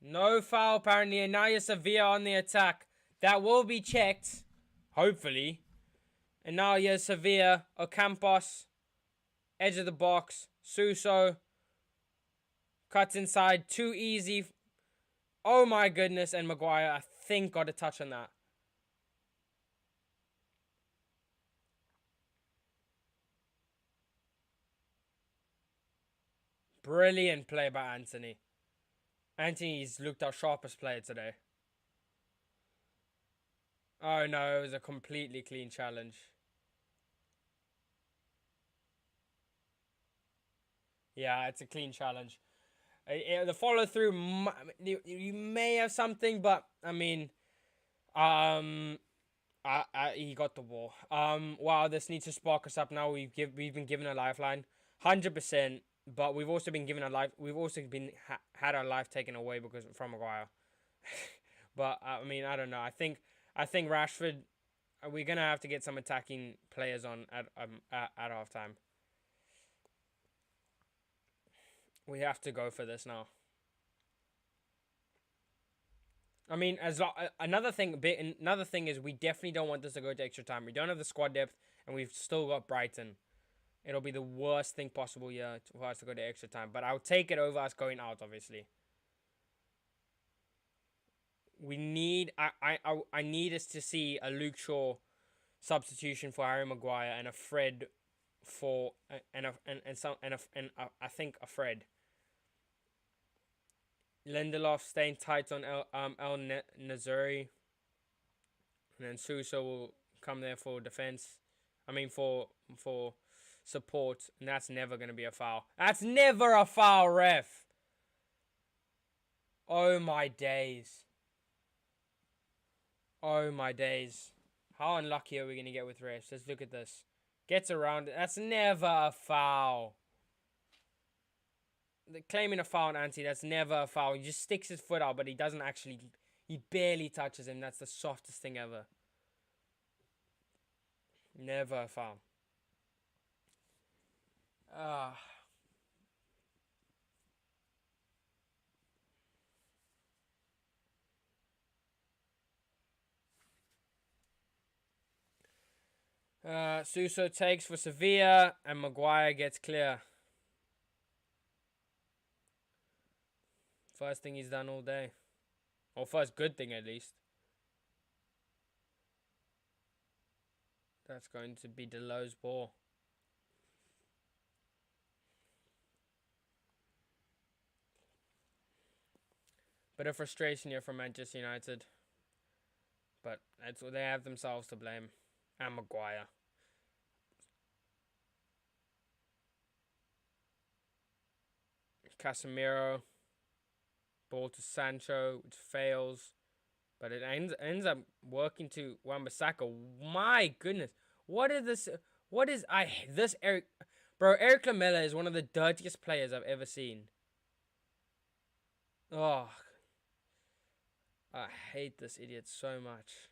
No foul, apparently. And now you're Sevilla on the attack. That will be checked. Hopefully. And now here's Sevilla, Ocampos, edge of the box, Suso, cuts inside, too easy. Oh my goodness, and Maguire, I think, got a touch on that. Brilliant play by Anthony. Anthony's looked our sharpest player today. Oh no, it was a completely clean challenge. Yeah, it's a clean challenge. The follow through, you may have something, but I mean, he got the ball. Wow, this needs to spark us up now. We've been given a lifeline, 100%. But we've also been given a life. We've also been had our life taken away because from Maguire. But I mean, I don't know. I think Rashford. We're gonna have to get some attacking players on at halftime. We have to go for this now. I mean, another thing is we definitely don't want this to go to extra time. We don't have the squad depth, and we've still got Brighton. It'll be the worst thing possible here for us to go to extra time. But I'll take it over us going out, obviously. We need... I need us to see a Luke Shaw substitution for Harry Maguire and a Fred for I think a Fred. Lindelof staying tight on El Nazari, and then Sousa will come there for defense. I mean for support, and that's never going to be a foul. That's never a foul, ref. Oh my days. Oh my days. How unlucky are we going to get with refs? Let's look at this. Gets around it. That's never a foul. Claiming a foul on Ante, that's never a foul. He just sticks his foot out, but he doesn't actually... He barely touches him. That's the softest thing ever. Never a foul. Suso takes for Sevilla, and Maguire gets clear. First thing he's done all day. Or first good thing, at least. That's going to be Delo's ball. Bit of frustration here from Manchester United. But they have themselves to blame. And Maguire. Casemiro. Ball to Sancho, which fails. But it ends up working to Wan-Bissaka. My goodness. Eric Lamela is one of the dirtiest players I've ever seen. Oh. I hate this idiot so much.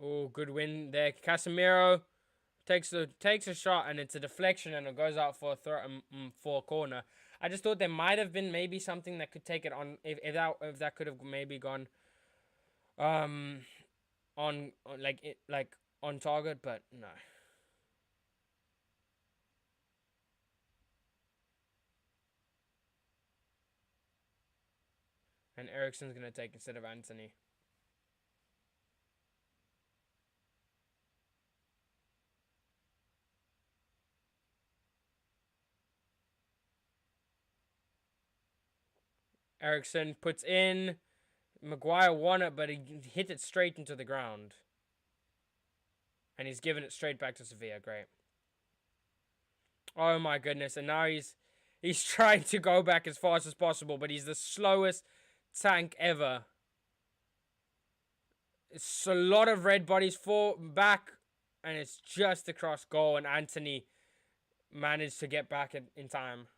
Oh, good win there. Casemiro takes a shot, and it's a deflection, and it goes out for a corner. I just thought there might have been maybe something that could take it on if that could have maybe gone on target, but no. And Eriksen's gonna take instead of Anthony. Eriksen puts in. Maguire won it, but he hit it straight into the ground. And he's given it straight back to Sevilla. Great. Oh my goodness. And now he's trying to go back as fast as possible, but he's the slowest tank ever. It's a lot of red bodies back, and it's just across goal, and Anthony managed to get back in time.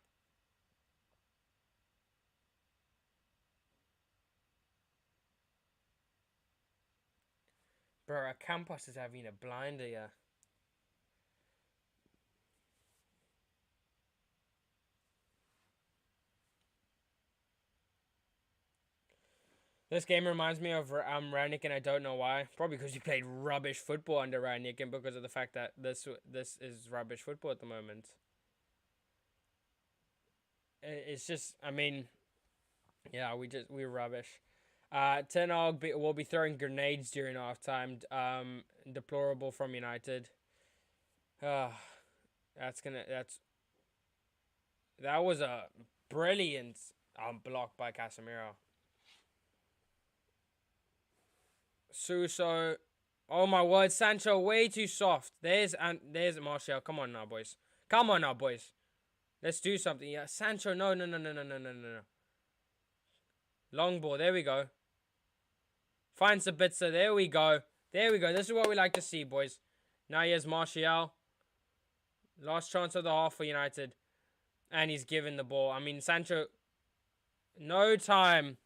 Bro, Campos is having a blinder, yeah. This game reminds me of Rangnick, and I don't know why. Probably because he played rubbish football under Rangnick, and because of the fact that this is rubbish football at the moment. It's just, I mean, yeah, we're rubbish. Ten Hag will be throwing grenades during halftime. Deplorable from United. That was a brilliant block by Casemiro. Suso. Oh my word, Sancho way too soft. There's Martial. Come on now, boys. Come on now, boys. Let's do something. Yeah, Sancho. No. Long ball. There we go. Find Sabitzer. There we go. This is what we like to see, boys. Now here's Martial. Last chance of the half for United. And he's given the ball. I mean, Sancho, no time.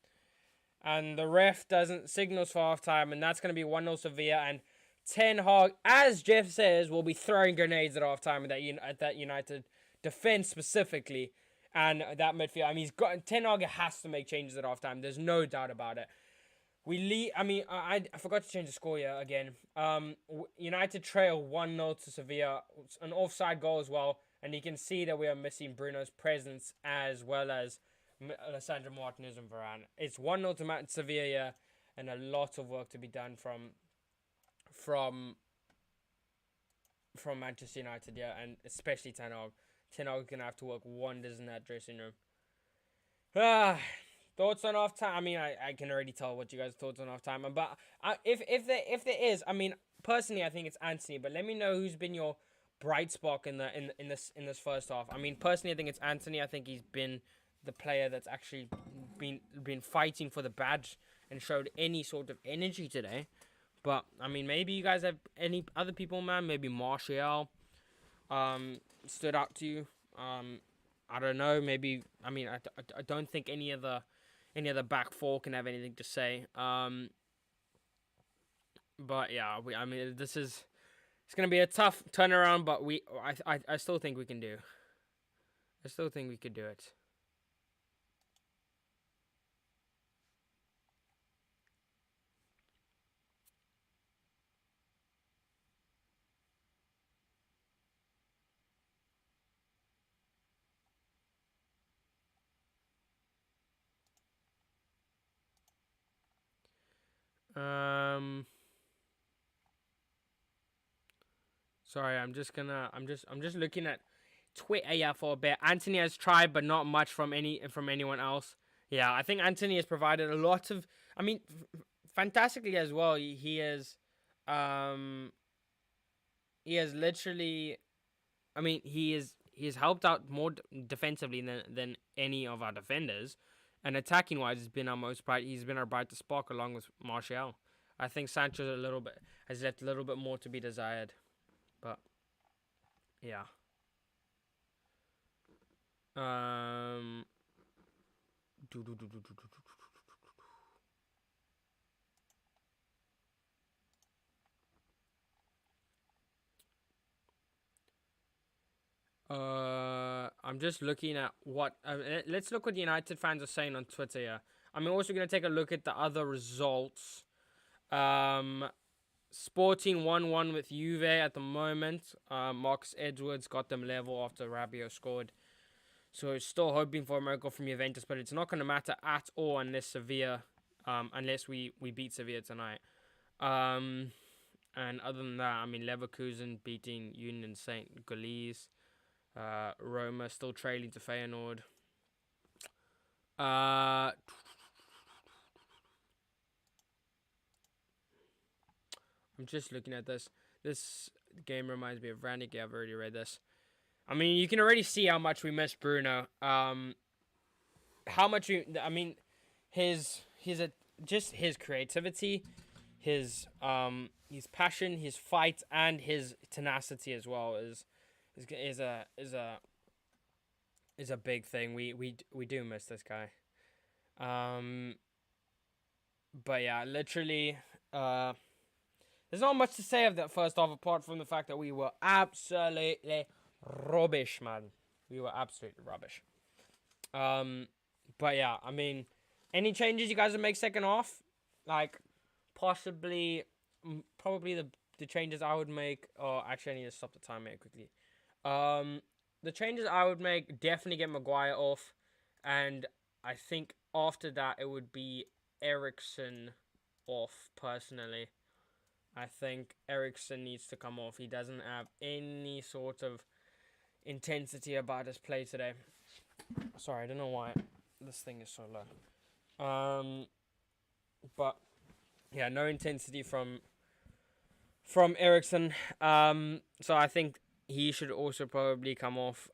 And the ref doesn't signals for halftime. And that's going to be 1-0 Sevilla. And Ten Hag, as Jeff says, will be throwing grenades at halftime at that United defense specifically. And that midfield, I mean, Ten Hag has to make changes at halftime. There's no doubt about it. We lead. I mean, I forgot to change the score here again. United trail 1-0 to Sevilla, an offside goal as well, and you can see that we are missing Bruno's presence as well as Alessandro Martinez and Varane. It's 1-0 to Sevilla here, and a lot of work to be done from Manchester United, yeah, and especially Ten Hag. Ten Hag gonna have to work wonders in that dressing room. Thoughts on half time? I mean, I can already tell what you guys' thoughts on half time. But if there is, I mean, personally, I think it's Anthony. But let me know who's been your bright spark in this first half. I mean, personally, I think it's Anthony. I think he's been the player that's actually been fighting for the badge and showed any sort of energy today. But I mean, maybe you guys have any other people, man. Maybe Martial stood out to you. I don't know. Maybe I mean I don't think any of the back four can have anything to say. But yeah, I mean it's gonna be a tough turnaround, but I still think we can do. I still think we could do it. Sorry, I'm just looking at Twitter, yeah, for a bit. Anthony has tried, but not much from anyone else. Yeah, I think Anthony has provided a lot of. I mean, fantastically as well. He has literally. I mean, he has helped out more defensively than any of our defenders, and attacking wise, he's been our brightest spark along with Martial. I think Sancho has left a little bit more to be desired, but yeah. Um. I'm just looking at what. Let's look what the United fans are saying on Twitter here. I'm also going to take a look at the other results. Sporting 1-1 with Juve at the moment. Marcus Edwards got them level after Rabiot scored. So still hoping for a miracle from Juventus, but it's not going to matter at all unless we beat Sevilla tonight. And other than that, I mean, Leverkusen beating Union Saint Gilles. Roma still trailing to Feyenoord. I'm just looking at this. This game reminds me of Rannick. I've already read this. I mean, you can already see how much we miss Bruno. How much I mean, his creativity, his passion, his fight, and his tenacity as well is a big thing. We do miss this guy. But yeah, literally, there's not much to say of that first half apart from the fact that we were absolutely rubbish, man. We were absolutely rubbish. But yeah, I mean, any changes you guys would make second half? Like, probably the changes I would make. Oh, actually, I need to stop the time here quickly. The changes I would make, definitely get Maguire off, and I think after that it would be Eriksen off. Personally, I think Eriksen needs to come off. He doesn't have any sort of intensity about his play today. Sorry, I don't know why this thing is so low. But yeah, no intensity from Eriksen. So I think he should also probably come off.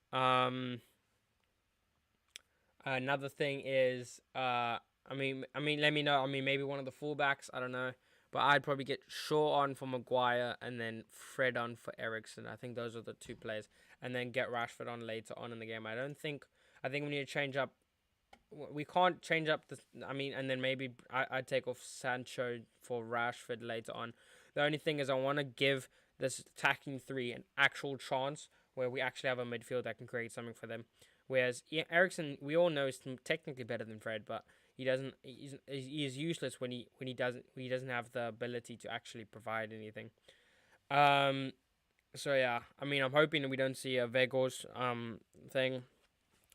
Another thing is, I mean, let me know. I mean, maybe one of the fullbacks. I don't know, but I'd probably get Shaw on for Maguire and then Fred on for Eriksen. I think those are the two players, and then get Rashford on later on in the game. I think we need to change up. We can't change up the. I mean, and then maybe I'd take off Sancho for Rashford later on. The only thing is, I want to give this attacking three an actual chance where we actually have a midfield that can create something for them. Whereas Ericsson, we all know, is technically better than Fred, but he doesn't. He is useless when he doesn't have the ability to actually provide anything. Um. So yeah, I mean, I'm hoping that we don't see a Vegos thing.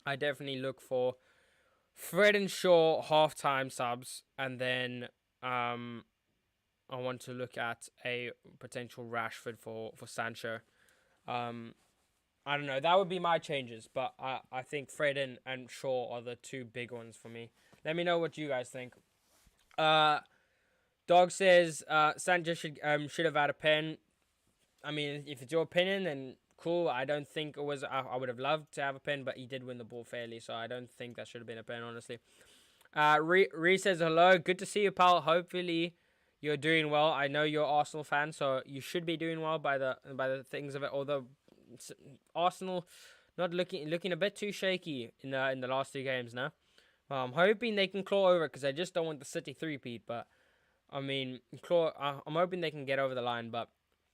I definitely look for Fred and Shaw halftime subs, and then I want to look at a potential Rashford for Sancho. Um, I don't know. That would be my changes, but I think Fred and Shaw are the two big ones for me. Let me know what you guys think. Uh, Dog says Sancho should have had a pen. I mean, if it's your opinion, then cool. I don't think it was. I would have loved to have a pen, but he did win the ball fairly, so I don't think that should have been a pen, honestly. Ree says hello. Good to see you, pal. Hopefully, you're doing well. I know you're an Arsenal fan, so you should be doing well by the things of it. Although Arsenal not looking a bit too shaky in the last two games now. Well, I'm hoping they can claw over because I just don't want the City three-peat. But I mean, I'm hoping they can get over the line, but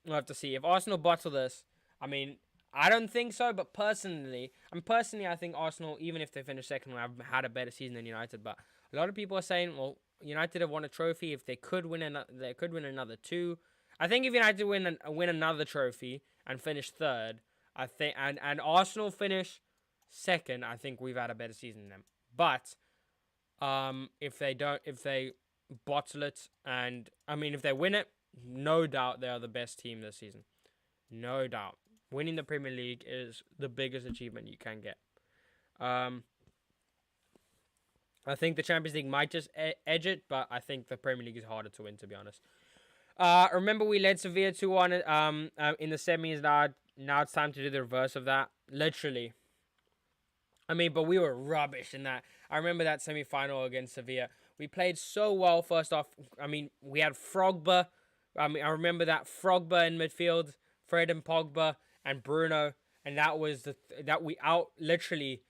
we'll have to see. If Arsenal bottle this, I mean, I don't think so. But I think Arsenal, even if they finish second, will have had a better season than United. But a lot of people are saying, well, United have won a trophy. If they could win another two. I think if United win another trophy and finish third, I think, and Arsenal finish second, I think we've had a better season than them. But if they bottle it, and I mean, if they win it, no doubt they are the best team this season. No doubt. Winning the Premier League is the biggest achievement you can get. I think the Champions League might just edge it, but I think the Premier League is harder to win, to be honest. Remember we led Sevilla 2-1 in the semis. Now it's time to do the reverse of that. Literally. I mean, but we were rubbish in that. I remember that semi-final against Sevilla. We played so well first off. I mean, we had Frogba. I remember that Frogba in midfield, Fred and Pogba and Bruno, and that we out literally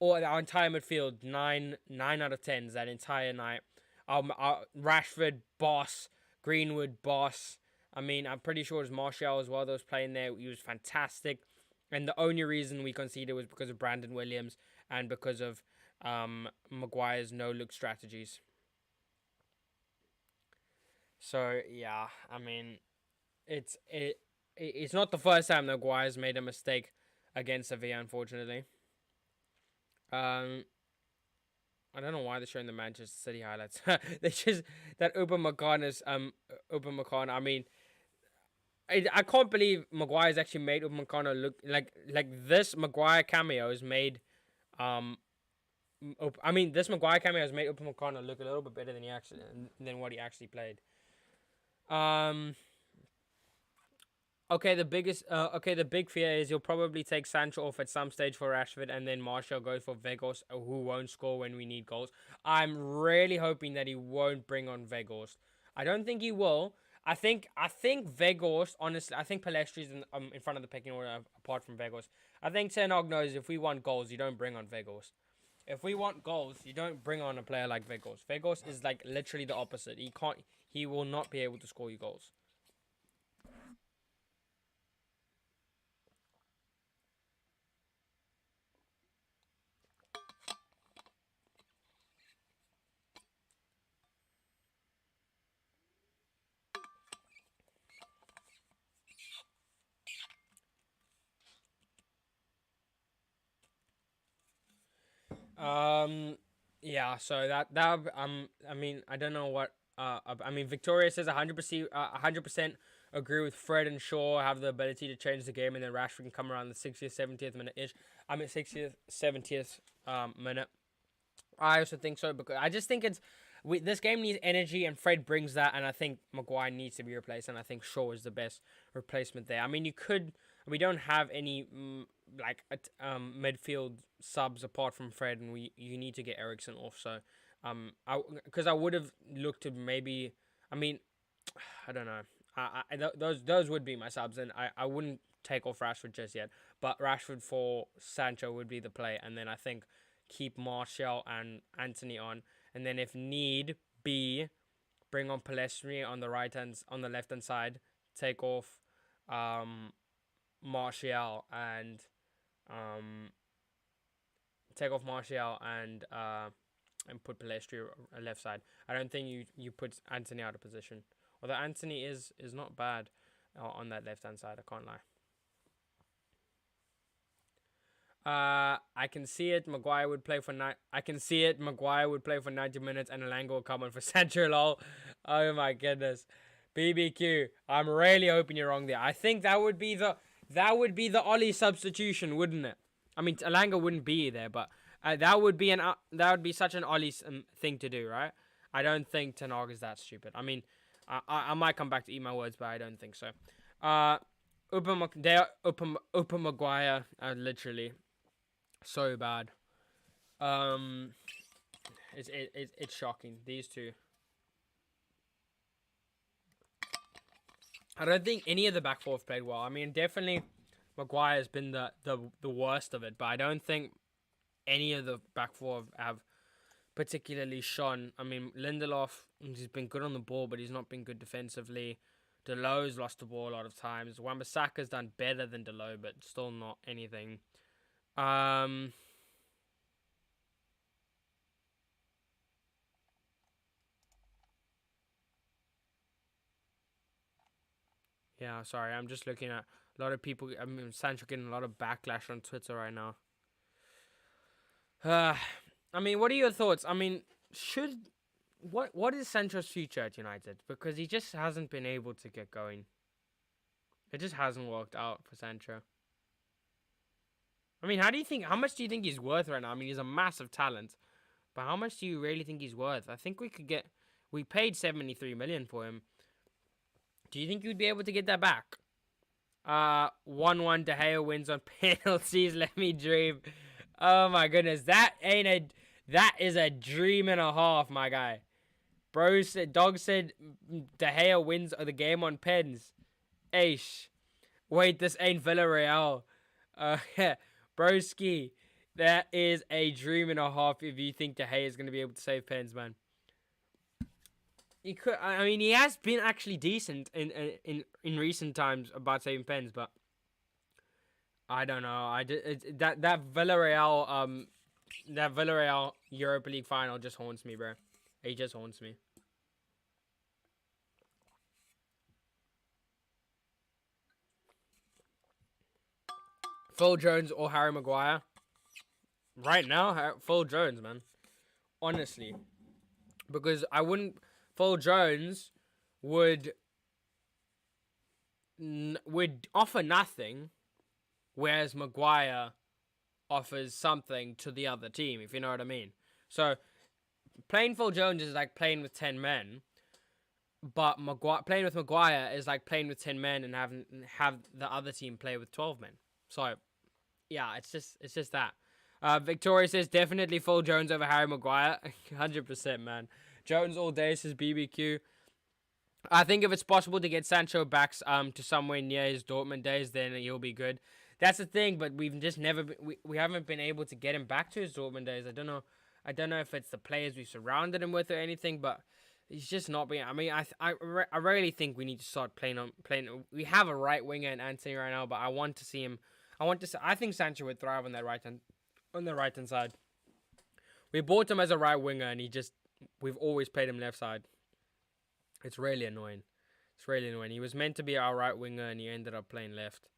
our entire midfield 9 out of 10s that entire night. Rashford boss, Greenwood boss. I mean, I'm pretty sure it was Martial as well that was playing there. He was fantastic. And the only reason we conceded was because of Brandon Williams and because of Maguire's no-look strategies. So, yeah, I mean, it's not the first time Maguire's made a mistake against Sevilla, unfortunately. I don't know why they're showing the Manchester City highlights. They just that Upamecano. I mean, I can't believe Maguire's actually made Upamecano look like this. Maguire cameo has made this Maguire cameo has made Upamecano look a little bit better than what he actually played. Okay, the big fear is you'll probably take Sancho off at some stage for Rashford, and then Martial goes for Vegos, who won't score when we need goals. I'm really hoping that he won't bring on Vegos. I don't think he will. I think Vegos, honestly, I think Palestri's in front of the pecking order apart from Vegos. I think Ten Hag knows if we want goals, you don't bring on Vegos. If we want goals, you don't bring on a player like Vegos. Vegos is like literally the opposite. He will not be able to score you goals. Yeah. So I mean, I don't know what. I mean, Victoria says 100% agree with Fred and Shaw have the ability to change the game, and then Rashford can come around the 60th, 70th minute ish. I'm at 60th, 70th minute. I also think so because I just think this game needs energy, and Fred brings that, and I think Maguire needs to be replaced, and I think Shaw is the best replacement there. I mean, we don't have any midfield subs apart from Fred, and you need to get Ericsson off. So, I would have looked to maybe, I mean, I don't know. Those would be my subs, and I wouldn't take off Rashford just yet. But Rashford for Sancho would be the play, and then I think keep Martial and Anthony on, and then if need be, bring on Palestri on the left hand side, take off Martial and take off Martial and put Palestri left side. I don't think you put Anthony out of position. Although Anthony is not bad on that left hand side. I can't lie. I can see it. Maguire would play for I can see it. Maguire would play for 90 minutes, and Elanga will come on for Sancho. Lol. Oh my goodness. BBQ. I'm really hoping you're wrong there. I think that would be the Ollie substitution, wouldn't it? I mean, Elanga wouldn't be there, but that would be such an Ollie thing to do, right? I don't think Ten Hag is that stupid. I mean, I might come back to eat my words, but I don't think so. Upa Maguire, literally. So bad. It's shocking. These two. I don't think any of the back four have played well. I mean, definitely Maguire's been the worst of it, but I don't think any of the back four have particularly shone. I mean, Lindelof, he's been good on the ball, but he's not been good defensively. Delo's lost the ball a lot of times. Wan-Bissaka's done better than Delo, but still not anything. Yeah, sorry. I'm just looking at a lot of people. I mean, Sancho getting a lot of backlash on Twitter right now. I mean, what are your thoughts? I mean, what is Sancho's future at United? Because he just hasn't been able to get going. It just hasn't worked out for Sancho. I mean, how much do you think he's worth right now? I mean, he's a massive talent. But how much do you really think he's worth? I think we paid 73 million for him. Do you think you'd be able to get that back? 1-1 De Gea wins on penalties. Let me dream. Oh my goodness. That is a dream and a half, my guy. Dog said De Gea wins the game on pens. Aish. Wait, this ain't Villarreal. Broski, that is a dream and a half if you think De Gea is going to be able to save pens, man. He could. I mean, he has been actually decent in recent times about saving pens, but I don't know. That Villarreal Europa League final just haunts me, bro. It just haunts me. Phil Jones or Harry Maguire? Right now, Phil Jones, man. Honestly. Because Phil Jones would offer nothing, whereas Maguire offers something to the other team, if you know what I mean. So, playing Phil Jones is like playing with 10 men, but playing with Maguire is like playing with 10 men and have the other team play with 12 men. So, yeah, it's just that. Victoria says definitely Phil Jones over Harry Maguire. 100%, man. Jones all day, says BBQ. I think if it's possible to get Sancho back to somewhere near his Dortmund days, then he'll be good. That's the thing, but we've just never we haven't been able to get him back to his Dortmund days. I don't know if it's the players we surrounded him with or anything, but he's just not being. I mean, I really think we need to start playing. We have a right winger in Anthony right now, but I want to see him. I think Sancho would thrive on that right hand side. We bought him as a right winger, and we've always played him left side. It's really annoying. He was meant to be our right winger, and he ended up playing left.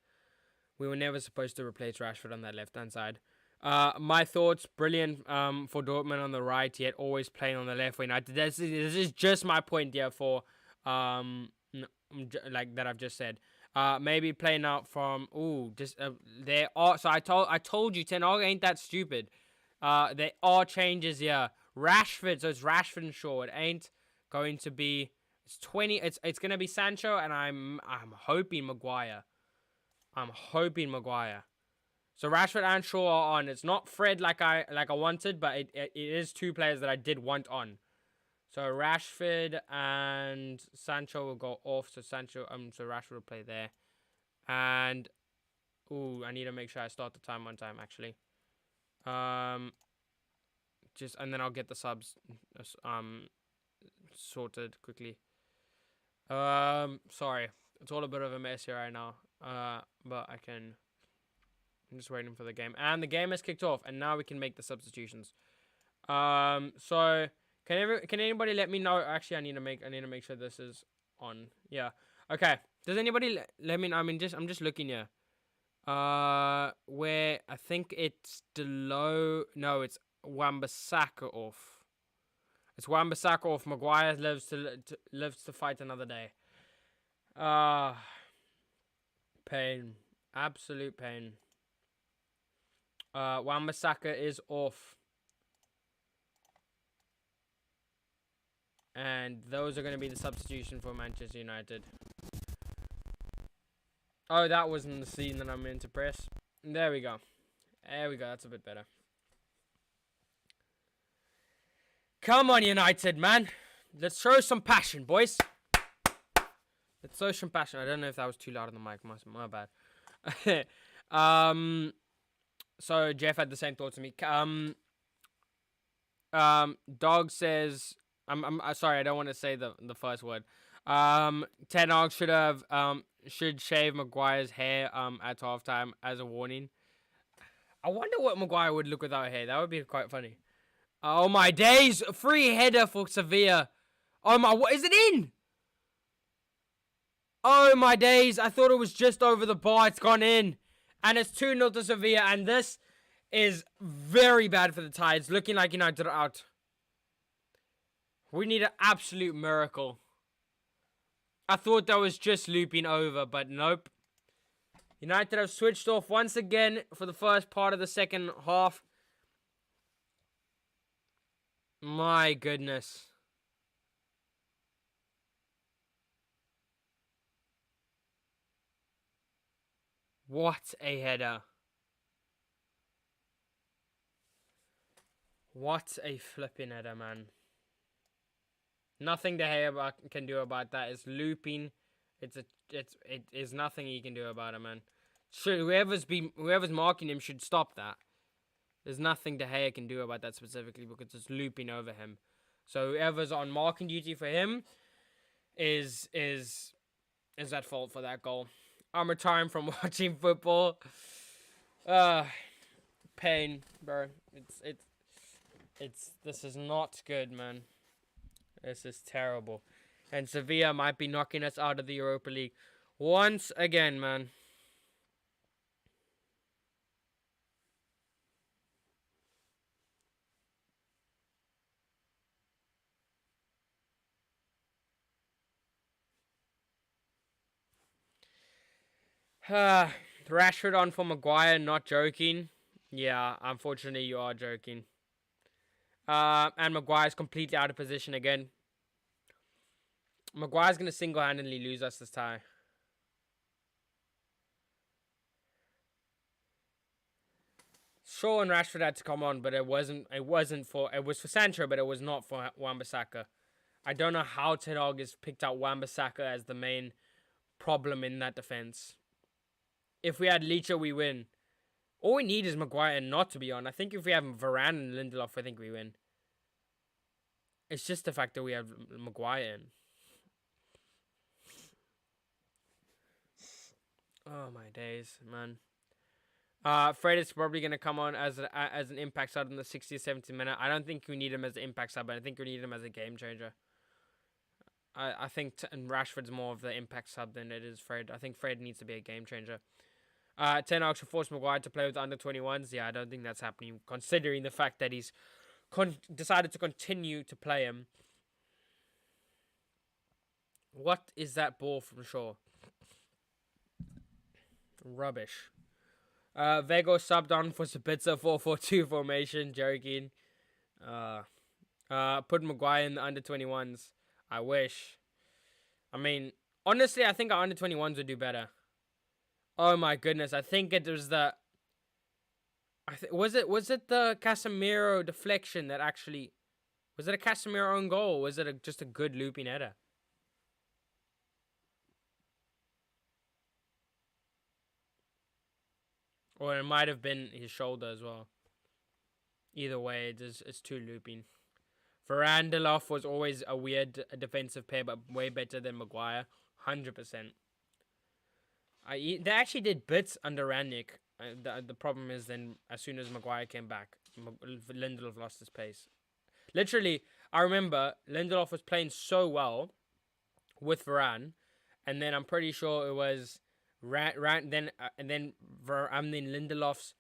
We were never supposed to replace Rashford on that left-hand side. My thoughts, brilliant for Dortmund on the right, yet always playing on the left wing. This is just my point here for like that I've just said. Maybe playing out from there are. So I told you, Ten Hag ain't that stupid. There are changes here. Rashford, so it's Rashford and Shaw. It ain't going to be. It's 20. It's gonna be Sancho, and I'm hoping Maguire. So Rashford and Shaw are on. It's not Fred like I wanted, but it is two players that I did want on. So Rashford and Sancho will go off. So Rashford will play there. And I need to make sure I start the time on time actually. And then I'll get the subs sorted quickly. Sorry. It's all a bit of a mess here right now. But I can I'm just waiting for the game. And the game has kicked off. And now we can make the substitutions. So can anybody let me know? Actually, I need to make sure this is on. Yeah. Okay. Does anybody let me know? I'm just looking here. Where I think it's Delo. No, it's Wan-Bissaka off. It's Wan-Bissaka off. Maguire lives to fight another day. Pain. Absolute pain. Wan-Bissaka is off. And those are going to be the substitution for Manchester United. Oh, that wasn't the scene that I'm meant to press. There we go. There we go. That's a bit better. Come on, United, man. Let's show some passion, boys. Let's show some passion. I don't know if that was too loud on the mic. My bad. So Jeff had the same thoughts as me. Dog says... I'm sorry, I don't want to say the first word. Ten Hag should shave Maguire's hair at halftime as a warning. I wonder what Maguire would look without hair. That would be quite funny. Oh my days! Free header for Sevilla. Oh my, what is it in? Oh my days! I thought it was just over the bar. It's gone in, and it's 2-0 to Sevilla. And this is very bad for the Tides. Looking like United are out. We need an absolute miracle. I thought that was just looping over, but nope. United have switched off once again for the first part of the second half. My goodness. What a header. What a flipping header, man. Nothing De Gea can do about that. It's looping. It is nothing he can do about it, man. Whoever's marking him should stop that. There's nothing De Gea can do about that specifically because it's looping over him. So whoever's on marking duty for him is at fault for that goal. I'm retiring from watching football. Pain, bro. This is not good, man. This is terrible. And Sevilla might be knocking us out of the Europa League once again, man. Rashford on for Maguire, not joking. Yeah, unfortunately you are joking. And Maguire's completely out of position again. Maguire's going to single-handedly lose us this tie. Shaw and Rashford had to come on, but it was for Sancho, but it was not for Wan-Bissaka. I don't know how Ten Hag has picked out Wan-Bissaka as the main problem in that defense. If we had Licha, we win. All we need is Maguire not to be on. I think if we have Varane and Lindelof, I think we win. It's just the fact that we have Maguire in. Oh my days, man. Fred is probably going to come on as an impact sub in the 60th, 70th minute. I don't think we need him as an impact sub, but I think we need him as a game changer. I think Rashford's more of the impact sub than it is Fred. I think Fred needs to be a game changer. Ten Hag should force Maguire to play with the under-21s. Yeah, I don't think that's happening, considering the fact that he's decided to continue to play him. What is that ball from Shaw? Rubbish. Vego subbed on for Sabitzer 4-4-2 formation. Joking. Put Maguire in the under-21s. I wish. I mean, honestly, I think our under-21s would do better. Oh my goodness, I think it was the... Was it the Casemiro deflection that actually... Was it a Casemiro own goal? Or was it just a good looping header? Or it might have been his shoulder as well. Either way, it's too looping. Varane Lindelof was always a weird defensive pair, but way better than Maguire. 100%. They actually did bits under Rangnick. The problem is then as soon as Maguire came back, Lindelof lost his pace. Literally, I remember Lindelof was playing so well with Varane, and then I'm pretty sure it was then Lindelof's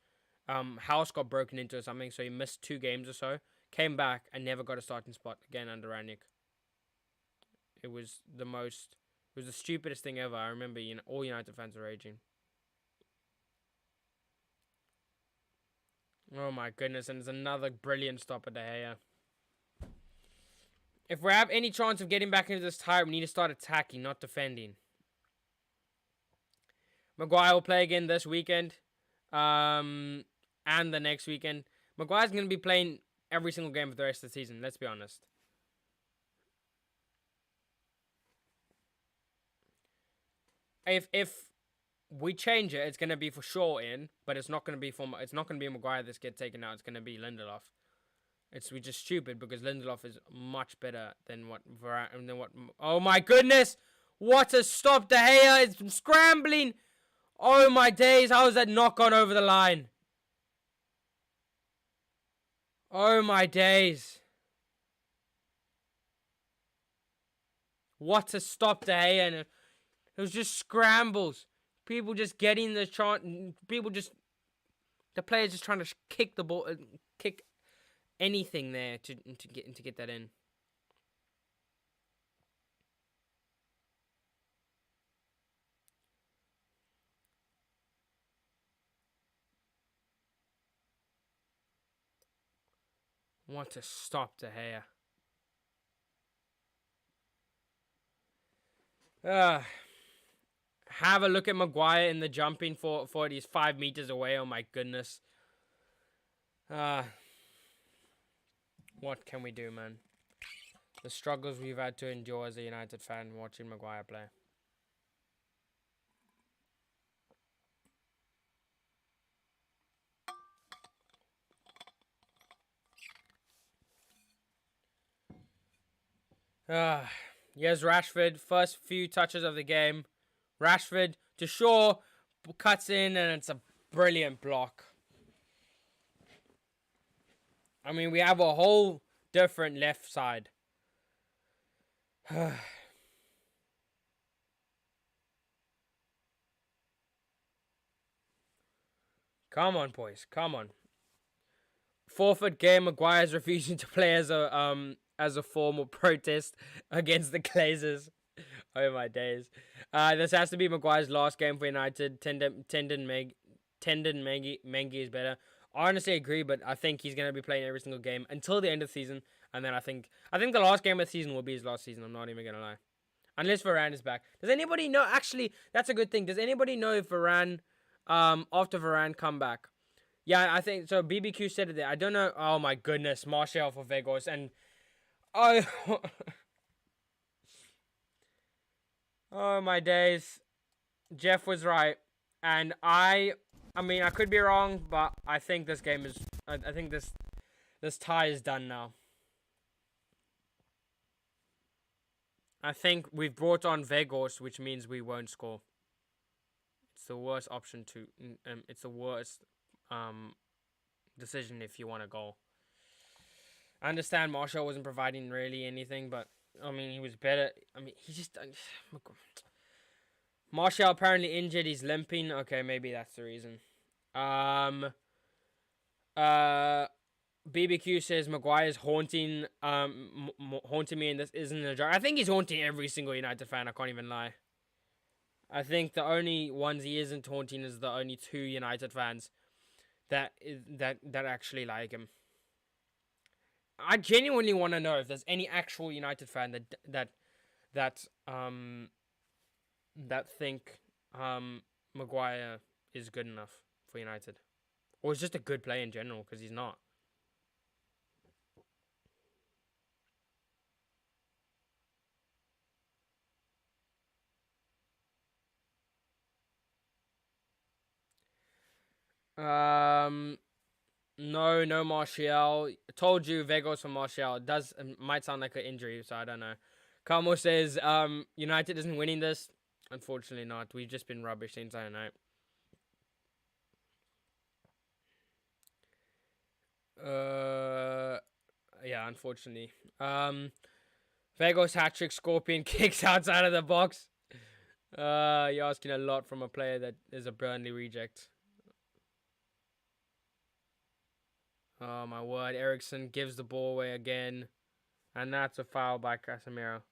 house got broken into or something, so he missed 2 games or so. Came back and never got a starting spot again under Ranić. It was the stupidest thing ever. I remember, all United fans were raging. Oh my goodness, and it's another brilliant stop at De Gea. If we have any chance of getting back into this tie, we need to start attacking, not defending. Maguire will play again this weekend, and the next weekend. Maguire's going to be playing every single game for the rest of the season, let's be honest. If we change it, it's going to be for sure in, but it's not going to be Maguire that's get taken out. It's going to be Lindelof. We're just stupid because Lindelof is much better than what oh my goodness! What a stop! De Gea is scrambling. Oh my days! How has that not gone over the line? Oh my days! What a stop, De Gea! And it was just scrambles. People just getting the chance. The players just trying to kick the ball, kick anything there to get that in. What a stop, De Gea. Have a look at Maguire in the jumping for it. He's 5 meters away. Oh my goodness. What can we do, man? The struggles we've had to endure as a United fan watching Maguire play. Here's Rashford. First few touches of the game. Rashford to Shaw. Cuts in and it's a brilliant block. I mean, we have a whole different left side. Come on, boys. Come on. Forfeit game. Maguire's refusing to play as a formal protest against the Glazers. Oh my days. This has to be Maguire's last game for United. Tendon Mengi is better. I honestly agree, but I think he's going to be playing every single game until the end of the season. And then I think the last game of the season will be his last season. I'm not even going to lie. Unless Varane is back. Does anybody know? Actually, that's a good thing. Does anybody know if Varane, after Varane come back? Yeah, I think so. BBQ said it there. I don't know. Oh my goodness. Martial for Vegas. And oh, oh my days. Jeff was right. And I mean, I could be wrong, but I think this game is... I think this tie is done now. I think we've brought on Vegas, which means we won't score. It's the worst option to... it's the worst decision if you want a goal. I understand Martial wasn't providing really anything, but... I mean, he was better. I mean, he just... Martial apparently injured. He's limping. Okay, maybe that's the reason. BBQ says Maguire's haunting me, and this isn't a joke. I think he's haunting every single United fan. I can't even lie. I think the only ones he isn't haunting is the only 2 United fans that actually like him. I genuinely want to know if there's any actual United fan that think Maguire is good enough for United, or is just a good player in general, because he's not. No Martial. Told you Vegas for Martial. It might sound like an injury, so I don't know. Carmo says United isn't winning this. Unfortunately not. We've just been rubbish the entire night. Yeah, unfortunately. Vegas hat trick, Scorpion kicks outside of the box. You're asking a lot from a player that is a Burnley reject. Oh my word! Ericsson gives the ball away again, and that's a foul by Casemiro.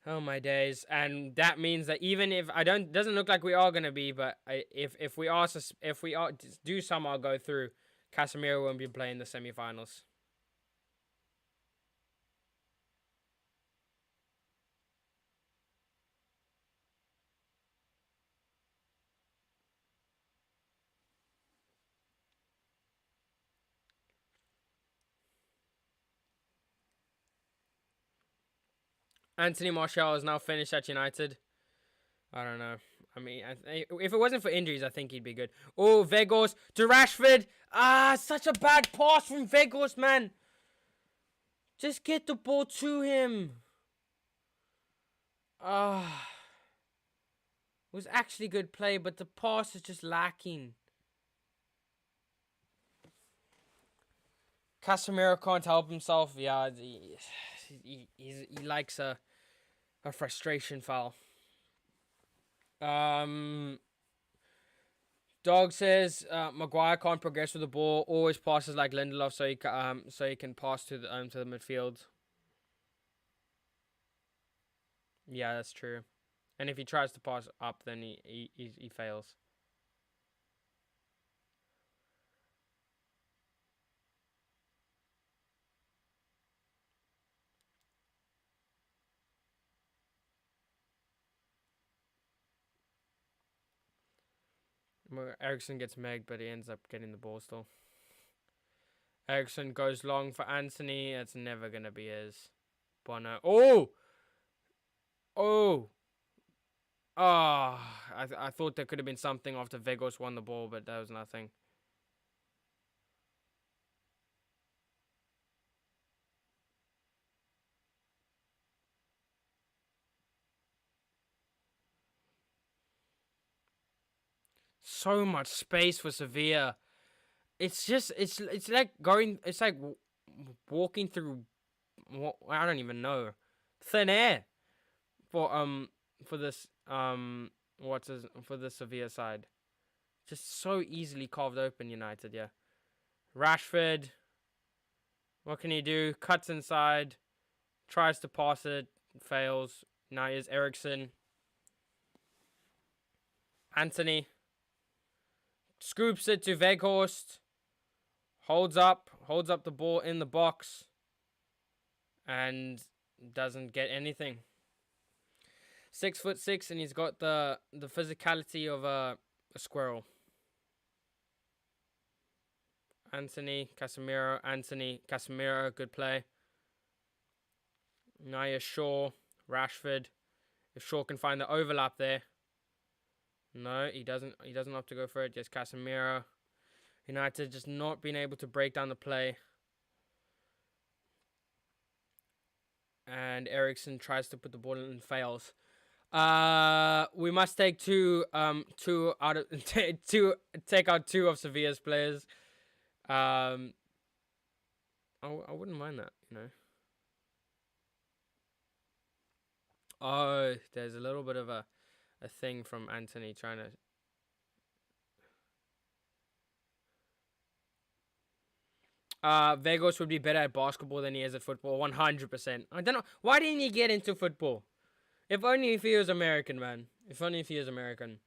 Oh my days! And that means that even if doesn't look like we are gonna be, but if we are do somehow go through, Casemiro won't be playing the semi-finals. Anthony Martial is now finished at United. I don't know. I mean, if it wasn't for injuries, I think he'd be good. Oh, Vegos to Rashford. Such a bad pass from Vegos, man. Just get the ball to him. It was actually good play, but the pass is just lacking. Casemiro can't help himself. Yeah, he likes a frustration foul. Dog says Maguire can't progress with the ball. Always passes like Lindelof, so he can pass to the midfield. Yeah, that's true. And if he tries to pass up, then he fails. Ericsson gets megged, but he ends up getting the ball still. Ericsson goes long for Anthony. It's never going to be his. Bono. Oh! Oh! I thought there could have been something after Vegos won the ball, but there was nothing. So much space for Sevilla. It's just it's like walking through I don't even know, thin air for this for the Sevilla side. Just so easily carved open United, yeah. Rashford, what can he do? Cuts inside, tries to pass it, fails. Now here's Ericsson. Anthony scoops it to Weghorst. Holds up the ball in the box, and doesn't get anything. 6'6", and he's got the physicality of a squirrel. Casemiro, good play. Now here's Shaw, Rashford. If Shaw can find the overlap there. No, he doesn't have to go for it. Just Casemiro. United just not being able to break down the play. And Ericsson tries to put the ball in and fails. We must take take out two of Sevilla's players. I wouldn't mind that, you know. Oh, there's a little bit of a thing from Anthony trying to. Vegos would be better at basketball than he is at football, 100%. I don't know. Why didn't he get into football? If only if he was American, man. If only if he was American.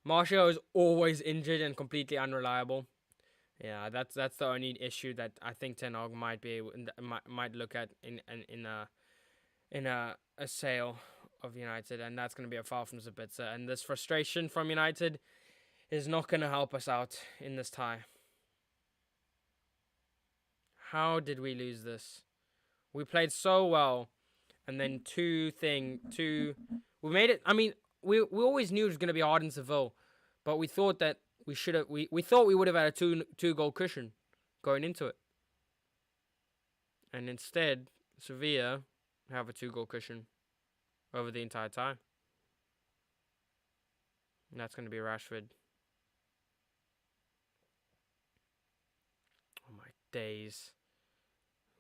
Martial is always injured and completely unreliable. Yeah, that's the only issue that I think Ten Hag might be might look at in a sale of United, and that's going to be a foul from Sabitzer. And this frustration from United is not going to help us out in this tie. How did we lose this? We played so well, and then we made it. I mean, we always knew it was going to be hard in Seville, but we thought that we should have. We thought we would have had a two goal cushion going into it, and instead Sevilla have a 2-goal cushion over the entire time. And that's going to be Rashford. Oh my days.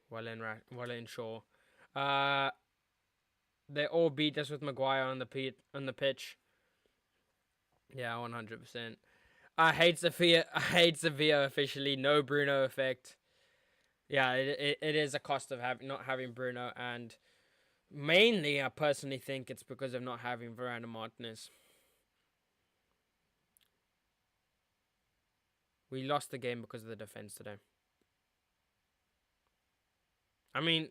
Well in Shaw. They all beat us with Maguire on the pitch. Yeah, 100%. I hate Sevilla. I hate Sevilla officially. No Bruno effect. Yeah, it is a cost of not having Bruno, and mainly I personally think it's because of not having Varane and Martinez. We lost the game because of the defense today. I mean,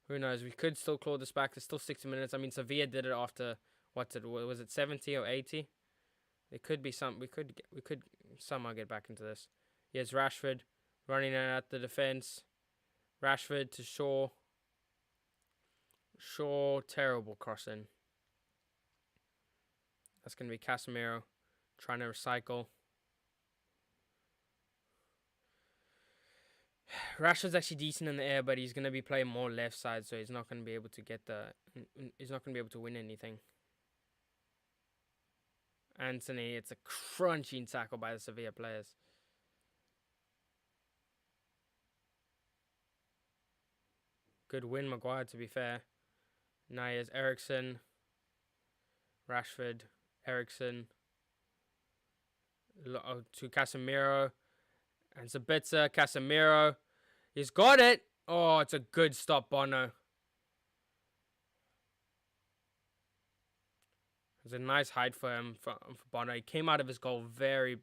who knows? We could still claw this back. There's still 60 minutes. I mean, Sevilla did it after was it 70 or 80? It could be some. We could somehow get back into this. Here's Rashford running at the defense. Rashford to Shaw. Shaw, terrible crossing. That's going to be Casemiro trying to recycle. Rashford's actually decent in the air, but he's going to be playing more left side, so he's not going to be able to he's not going to be able to win anything. Anthony, it's a crunching tackle by the Sevilla players. Good win, Maguire, to be fair. Now here's Eriksen. Rashford. Eriksen. To Casemiro. And Sabitzer. Casemiro. He's got it. Oh, it's a good stop, Bono. It's a nice height for him, for Bono. He came out of his goal very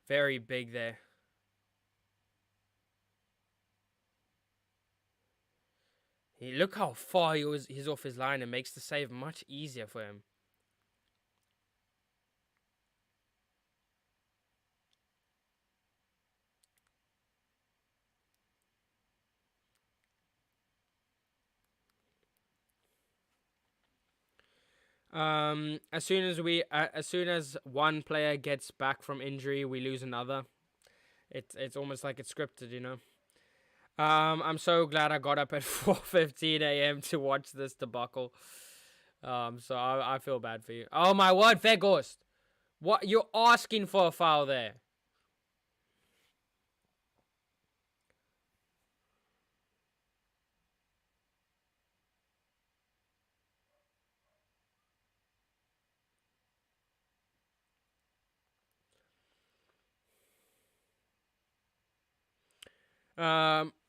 big there. Look how far he's off his line. It makes the save much easier for him. As soon as one player gets back from injury, we lose another. It's almost like it's scripted, you know. I'm so glad I got up at 4:15 a.m. to watch this debacle. So I feel bad for you. Oh my word, Vegost! What, you're asking for a foul there?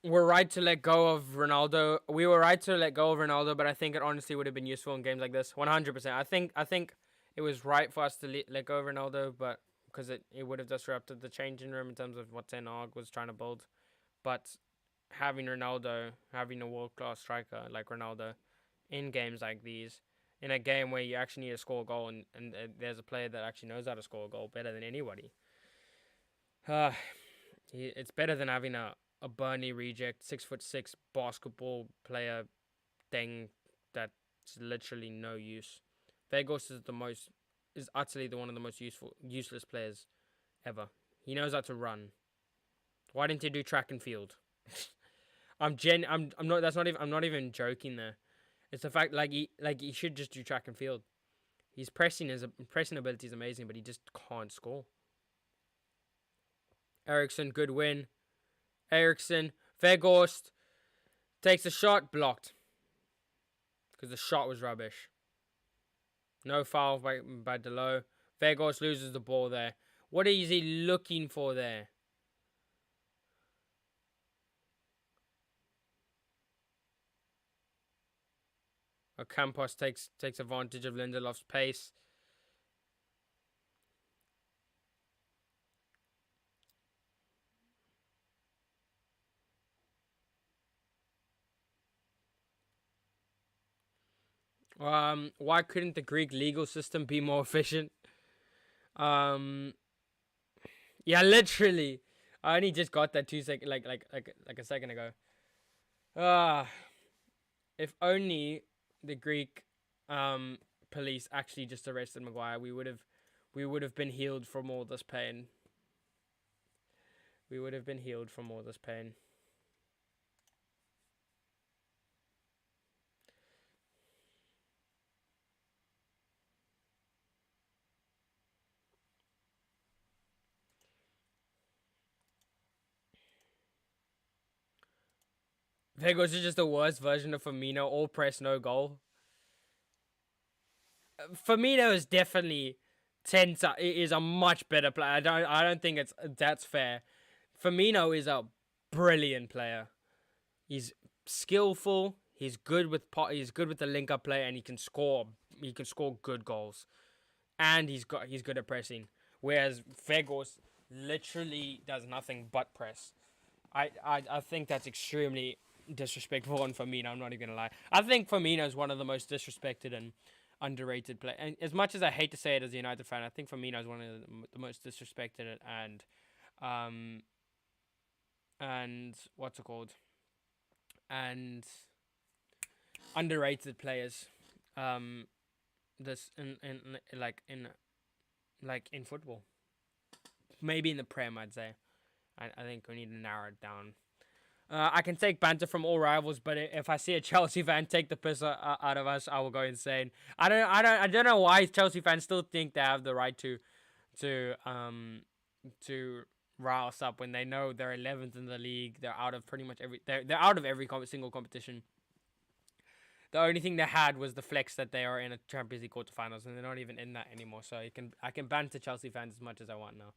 We're right to let go of Ronaldo. We were right to let go of Ronaldo, but I think it honestly would have been useful in games like this. 100%. I think it was right for us to let go of Ronaldo, but because it would have disrupted the changing room in terms of what Ten Hag was trying to build. But having Ronaldo, having a world-class striker like Ronaldo in games like these, in a game where you actually need to score a goal, and there's a player that actually knows how to score a goal better than anybody. It's better than having a Burnley reject, 6'6" basketball player thing that's literally no use. Vegas is utterly one of the most useless players ever. He knows how to run. Why didn't he do track and field? I'm not even joking there. It's the fact he should just do track and field. His pressing ability is amazing, but he just can't score. Eriksen, good win. Eriksen, Veghorst takes a shot, blocked. Because the shot was rubbish. No foul by Delo. Veghorst loses the ball there. What is he looking for there? Campos takes advantage of Lindelof's pace. Why couldn't the Greek legal system be more efficient? Yeah, literally. I only just got that 2 seconds, like a second ago. If only the Greek police actually just arrested Maguire, we would have been healed from all this pain. We would have been healed from all this pain. Vegas is just the worst version of Firmino. All press, no goal. Firmino is definitely is a much better player. I don't think that's fair. Firmino is a brilliant player. He's skillful. He's good with the link up play, and he can score. He can score good goals, and he's good at pressing. Whereas Vegas literally does nothing but press. I think that's extremely disrespectful on Firmino. I'm not even gonna lie. I think Firmino is one of the most disrespected and underrated players. And as much as I hate to say it as a United fan, I think Firmino is one of the most disrespected and what's it called? And underrated players. This in football. Maybe in the Prem, I'd say. I think we need to narrow it down. I can take banter from all rivals, but if I see a Chelsea fan take the piss out of us, I will go insane. I don't know why Chelsea fans still think they have the right to rile us up when they know they're 11th in the league. They're out of pretty much they're out of every single competition. The only thing they had was the flex that they are in a Champions League quarterfinals, and they're not even in that anymore. So I can banter Chelsea fans as much as I want now.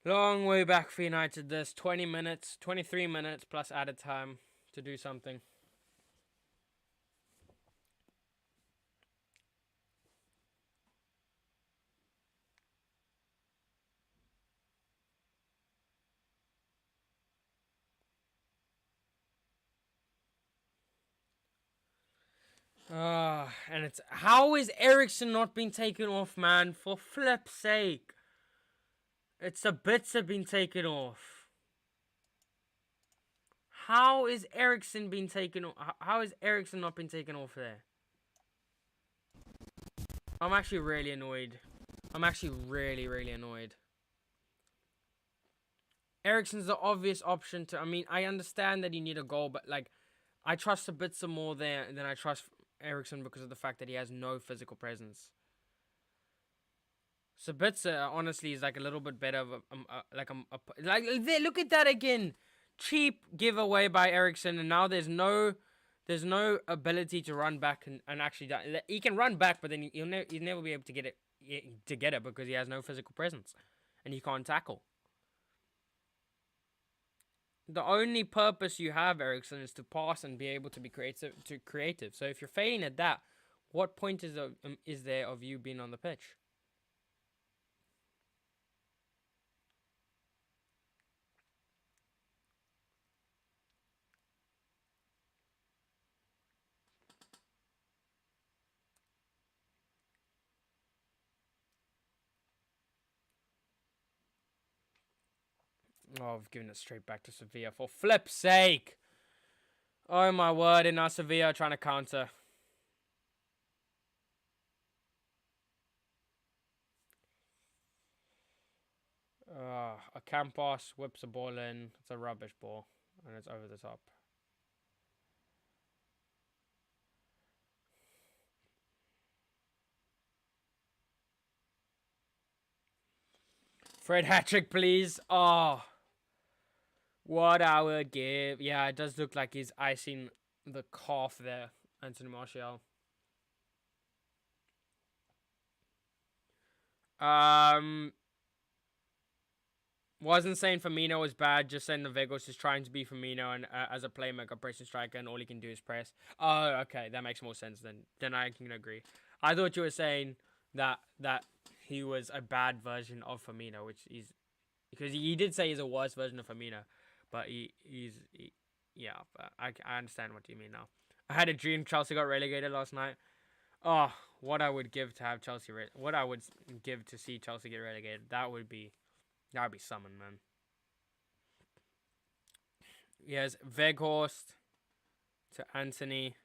Long way back for United. There's 20 minutes, 23 minutes plus added time to do something. And it's how is Eriksen not being taken off, man? For flip's sake. It's the bits have been taken off. How is Eriksen being taken off? How is Eriksen not been taken off there? I'm actually really annoyed. I'm actually really, really annoyed. Eriksen's the obvious option to... I mean, I understand that you need a goal, but, like, I trust Sabitzer more there than I trust Eriksen because of the fact that he has no physical presence. Sabitzer, honestly, is, like, a little bit better of look at that again! Cheap giveaway by Eriksen, and now there's no ability to run back and actually... He can run back, but then he'll never be able to get it because he has no physical presence. And he can't tackle. The only purpose you have, Eriksen, is to pass and be able to be creative. So if you're failing at that, what point is there of you being on the pitch? Oh, I've given it straight back to Sevilla. For flip's sake! Oh my word, and now Sevilla trying to counter. A Campos whips a ball in. It's a rubbish ball. And it's over the top. Fred hat-trick, please. Oh. What I would give. Yeah, it does look like he's icing the calf there, Anthony Martial. Wasn't saying Firmino was bad, just saying the Vegas is trying to be Firmino and as a playmaker, pressing striker, and all he can do is press. Oh, okay, that makes more sense then I can agree. I thought you were saying that he was a bad version of Firmino, which is because he did say he's a worse version of Firmino, but yeah, but I understand what you mean now. I had a dream Chelsea got relegated last night. Oh, what I would give to have Chelsea what I would give to see Chelsea get relegated. That would be something, man. Yes, Weghorst to Anthony.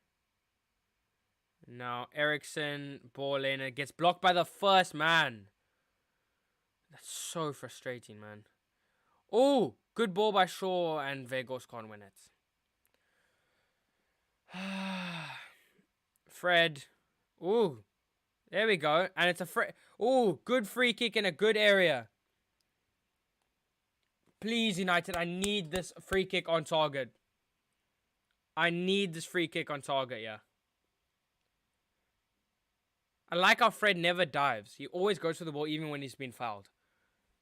Now Ericsson, ball in. It gets blocked by the first man. That's so frustrating, man. Oh, good ball by Shaw, and Vegos can't win it. Fred. Ooh, there we go. And it's a ooh, good free kick in a good area. Please, United, I need this free kick on target. I need this free kick on target, yeah. I like how Fred never dives. He always goes for the ball even when he's been fouled.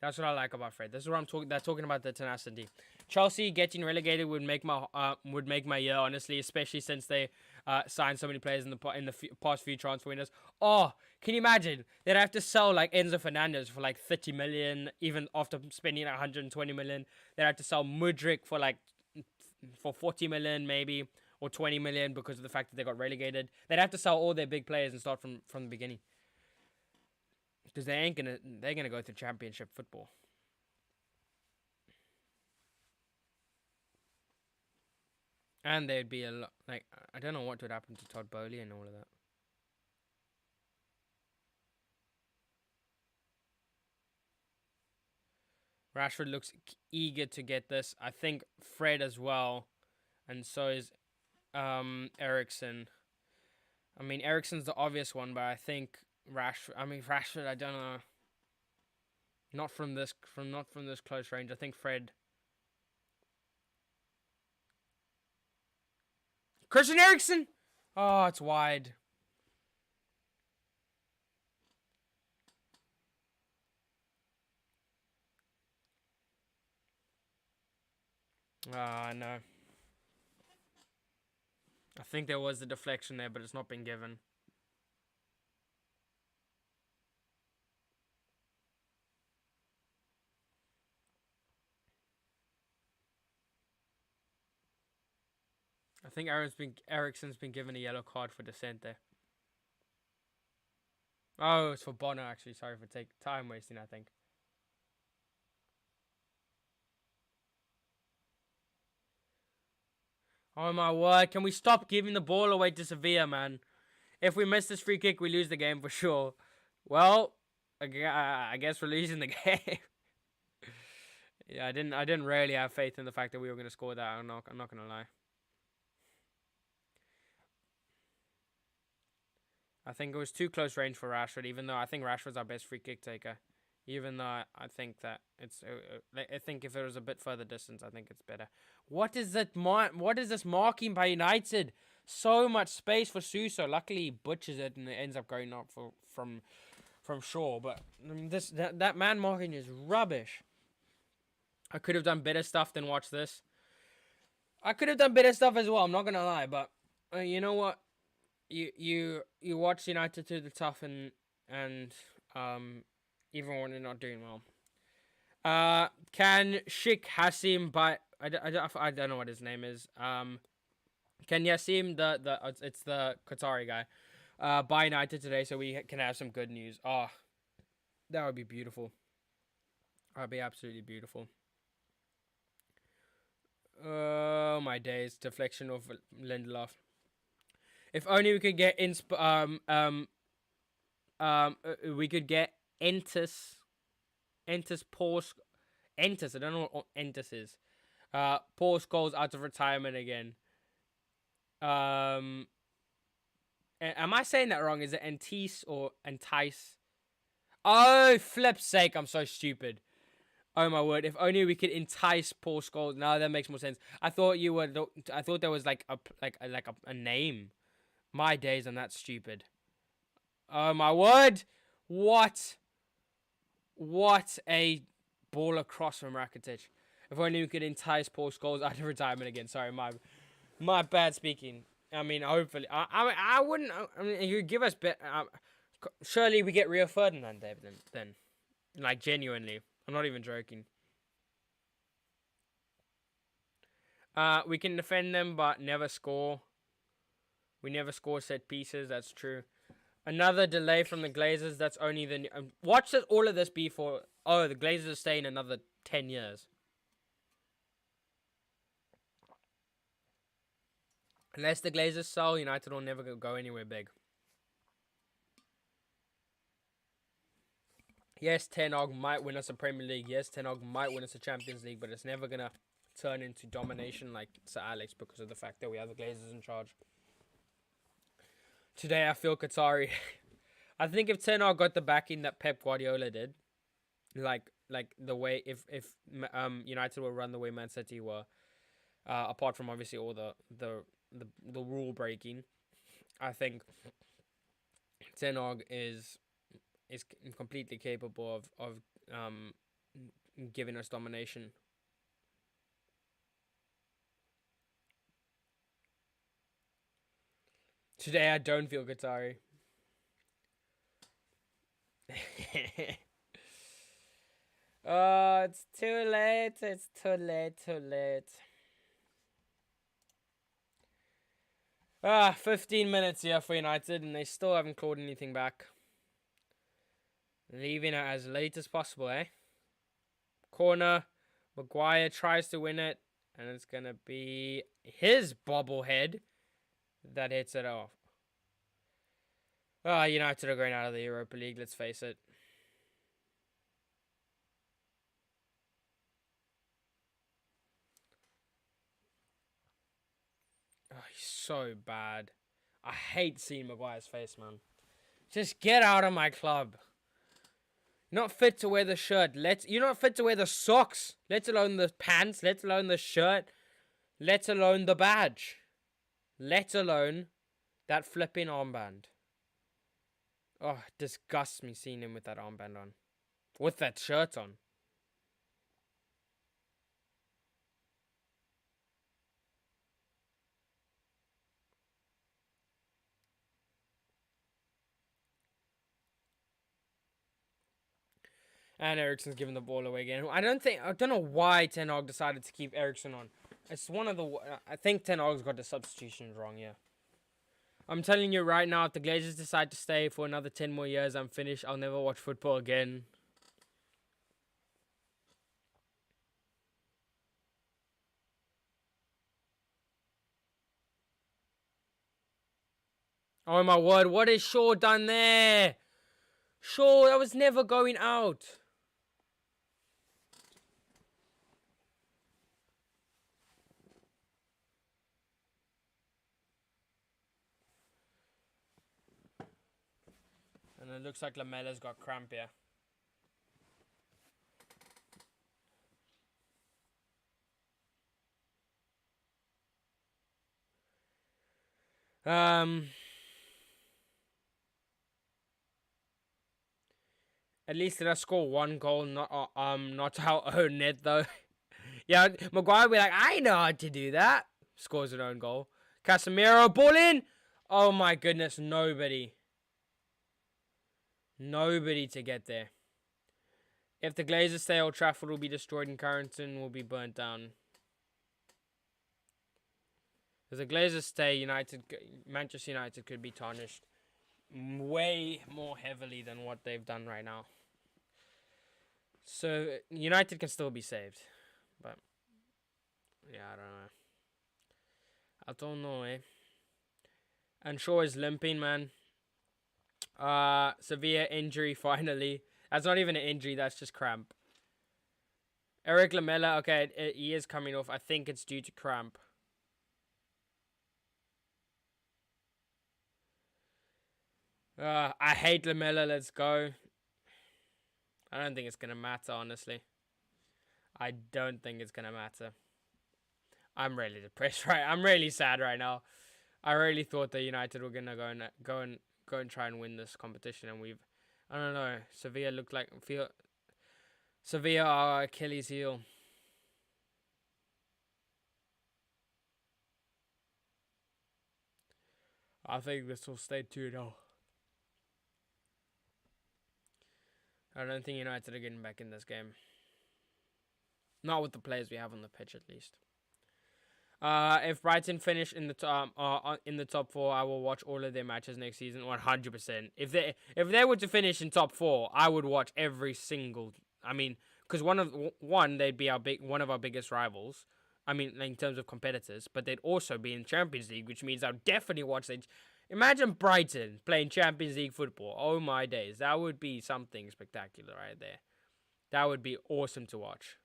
That's what I like about Fred. This is what I'm talking. They're talking about the tenacity. Chelsea getting relegated would make my year, honestly, especially since they signed so many players in the past few transfer windows. Oh, can you imagine? They'd have to sell like Enzo Fernandez for like 30 million, even after spending 120 million. They'd have to sell Mudryk for 40 million maybe, or 20 million because of the fact that they got relegated. They'd have to sell all their big players and start from the beginning. Because they're gonna go through championship football. And they'd be a lot, like, I don't know what would happen to Todd Bowley and all of that. Rashford looks eager to get this. I think Fred as well. And so is Ericsson. I mean, Ericsson's the obvious one, but I think Rashford, I don't know. Not from this close range. I think Fred. Christian Eriksen! Oh, it's wide. Ah, no. I think there was a deflection there, but it's not been given. I think Ericsson's been given a yellow card for dissent there. Oh, it's for Bono, actually. Sorry for time wasting, I think. Oh my word, can we stop giving the ball away to Sevilla, man? If we miss this free kick, we lose the game for sure. Well, I guess we're losing the game. Yeah, I didn't really have faith in the fact that we were going to score that. I'm not going to lie. I think it was too close range for Rashford, even though I think Rashford's our best free kick taker. Even though I think that it's, I think if it was a bit further distance, I think it's better. What is that? What is this marking by United? So much space for Suso. Luckily, he butchers it and it ends up going up from Shaw. But I mean, that man marking is rubbish. I could have done better stuff than watch this. I could have done better stuff as well. I'm not gonna lie, but you know what? You watch United do the tough and even when they're not doing well. Can Sheikh Hassim I don't know what his name is. Can Yassim it's the Qatari guy buy United today so we can have some good news? Oh, that would be beautiful. That would be absolutely beautiful. Oh my days! Deflection of Lindelof. If only we could get we could get Entis Pause. Entis, I don't know what Entis is. Pause goals out of retirement again. Am I saying that wrong? Is it Entis or Entice? Oh, flip's sake! I'm so stupid. Oh my word! If only we could entice Paul Scholes. No, that makes more sense. I thought I thought there was like a name. My days, I'm that stupid. Oh my word! What a ball across from Rakitic. If only we could entice Paul Scholes out of retirement again. Sorry, my bad speaking. I mean, hopefully, I wouldn't. I mean, you give us surely we get Rio Ferdinand there then, like genuinely. I'm not even joking. We can defend them, but never score. We never score set pieces. That's true. Another delay from the Glazers. That's only the... watch all of this be for... Oh, the Glazers are staying another 10 years. Unless the Glazers sell, United will never go anywhere big. Yes, Ten Hag might win us a Premier League. Yes, Ten Hag might win us a Champions League, but it's never going to turn into domination like Sir Alex because of the fact that we have the Glazers in charge. Today, I feel Qatari. I think if Ten Hag got the backing that Pep Guardiola did, like the way if United will run the way Man City were, apart from obviously all the rule breaking, I think Ten Hag is completely capable of giving us domination. Today I don't feel Qatari. Oh, it's too late. It's too late. Too late. 15 minutes here for United, and they still haven't clawed anything back. Leaving it as late as possible, eh? Corner. Maguire tries to win it, and it's going to be his bobblehead that hits it off. United are going out of the Europa League, let's face it. Oh, he's so bad. I hate seeing Maguire's face, man. Just get out of my club. You're not fit to wear the shirt. You're not fit to wear the socks. Let alone the pants. Let alone the shirt. Let alone the badge. Let alone that flipping armband. Oh, it disgusts me seeing him with that armband on. With that shirt on. And Eriksen's giving the ball away again. I don't know why Ten Hag decided to keep Eriksen on. It's one of the... I think Ten Hag's got the substitutions wrong, yeah. I'm telling you right now, if the Glazers decide to stay for another 10 more years, I'm finished. I'll never watch football again. Oh my word, what has Shaw done there? Shaw, that was never going out. And it looks like Lamella's got cramp here. At least let us score one goal, not our own net though. Yeah, Maguire will be like, I know how to do that. Scores an own goal. Casemiro, ball in. Oh my goodness, nobody. Nobody to get there. If the Glazers stay, Old Trafford will be destroyed and Carrington will be burnt down. If the Glazers stay, Manchester United could be tarnished way more heavily than what they've done right now. So United can still be saved, but yeah, I don't know, eh? And Shaw is limping, man. Severe injury finally. That's not even an injury, that's just cramp. Eric Lamela, okay, he is coming off. I think it's due to cramp. I hate Lamela, let's go. I don't think it's going to matter, honestly. I don't think it's going to matter. I'm really depressed, right? I'm really sad right now. I really thought that United were going to go and try and win this competition, and I don't know. Sevilla are Achilles' heel. I think this will stay 2-0. I don't think United are getting back in this game. Not with the players we have on the pitch, at least. If Brighton finish in the top 4, I will watch all of their matches next season, 100%. If they were to finish in top 4, I would watch every single. I mean, because they'd be one of our biggest rivals. I mean, in terms of competitors, but they'd also be in Champions League, which means I'll definitely watch Imagine Brighton playing Champions League football. Oh my days. That would be something spectacular right there. That would be awesome to watch.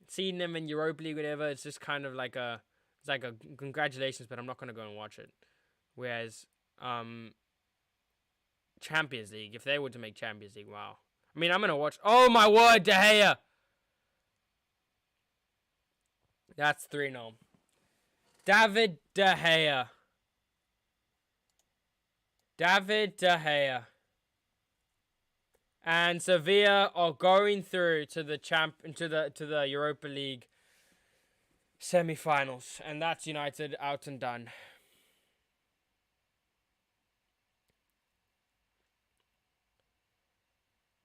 Seeing them in Europa League, whatever, it's just kind of like it's like a congratulations, but I'm not going to go and watch it. Whereas, Champions League, if they were to make Champions League, wow. I mean, I'm going to watch. Oh my word, De Gea. That's 3-0. David De Gea. David De Gea. And Sevilla are going through to the to the Europa League semi-finals, and that's United out and done.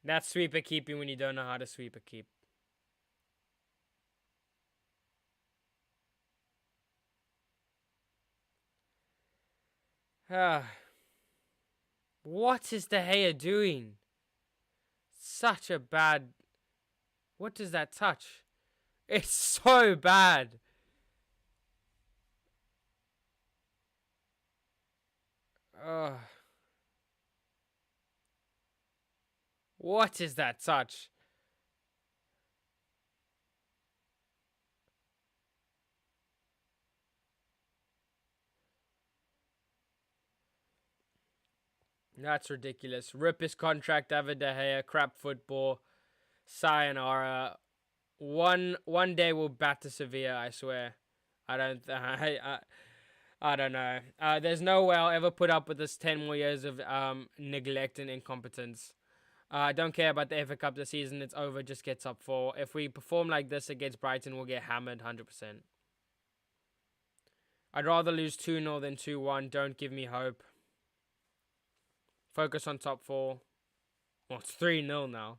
That's sweeper keeping when you don't know how to sweeper keep. What is De Gea doing? Such a bad... What does that touch? It's so bad. What is that touch? That's ridiculous. Rip his contract, David De Gea, crap football. Sayonara. One day we'll bat to Sevilla, I swear. I don't know. There's no way I'll ever put up with this 10 more years of neglect and incompetence. I don't care about the FA Cup this season. It's over. Just get top 4. If we perform like this against Brighton, we'll get hammered 100%. I'd rather lose 2-0 than 2-1. Don't give me hope. Focus on top 4. Well, it's 3-0 now.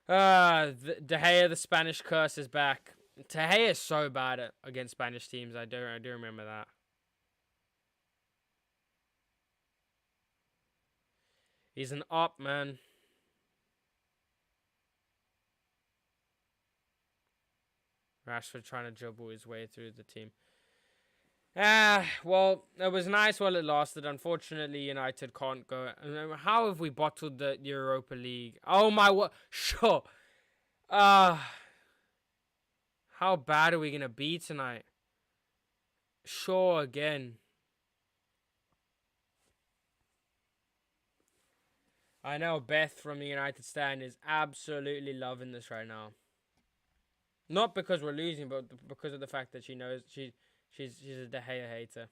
De Gea, the Spanish curse is back. De Gea is so bad against Spanish teams. I do remember that. He's an op, man. Rashford trying to dribble his way through the team. Well, it was nice while it lasted. Unfortunately, United can't go. How have we bottled the Europa League? Oh my, what? Sure. How bad are we going to be tonight? Sure, again. I know Beth from the United stand is absolutely loving this right now. Not because we're losing, but because of the fact that she knows she's a De Gea hater.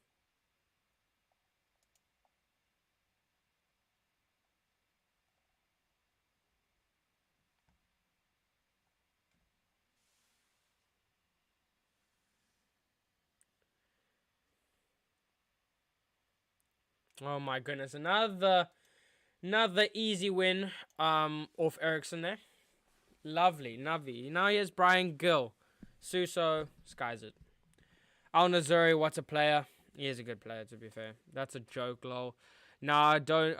Oh my goodness, another easy win off Ericsson there. Lovely, Navi. Now here's Brian Gill. Suso, skies it. Al Nazuri, what's a player? He is a good player, to be fair. That's a joke, lol. Nah, don't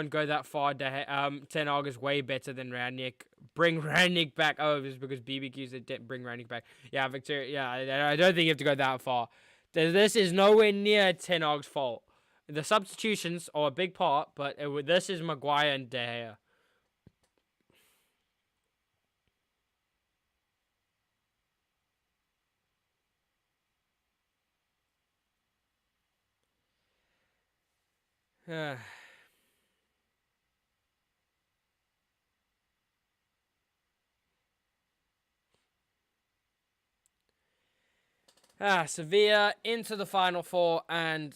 go that far. Ten Hag is way better than Rangnick. Bring Rangnick back. Oh, it was because BBQ said bring Rangnick back. Yeah, Victoria. Yeah, I don't think you have to go that far. This is nowhere near Ten Hag's fault. The substitutions are a big part, but this is Maguire and De Gea. Sevilla into the Final Four, and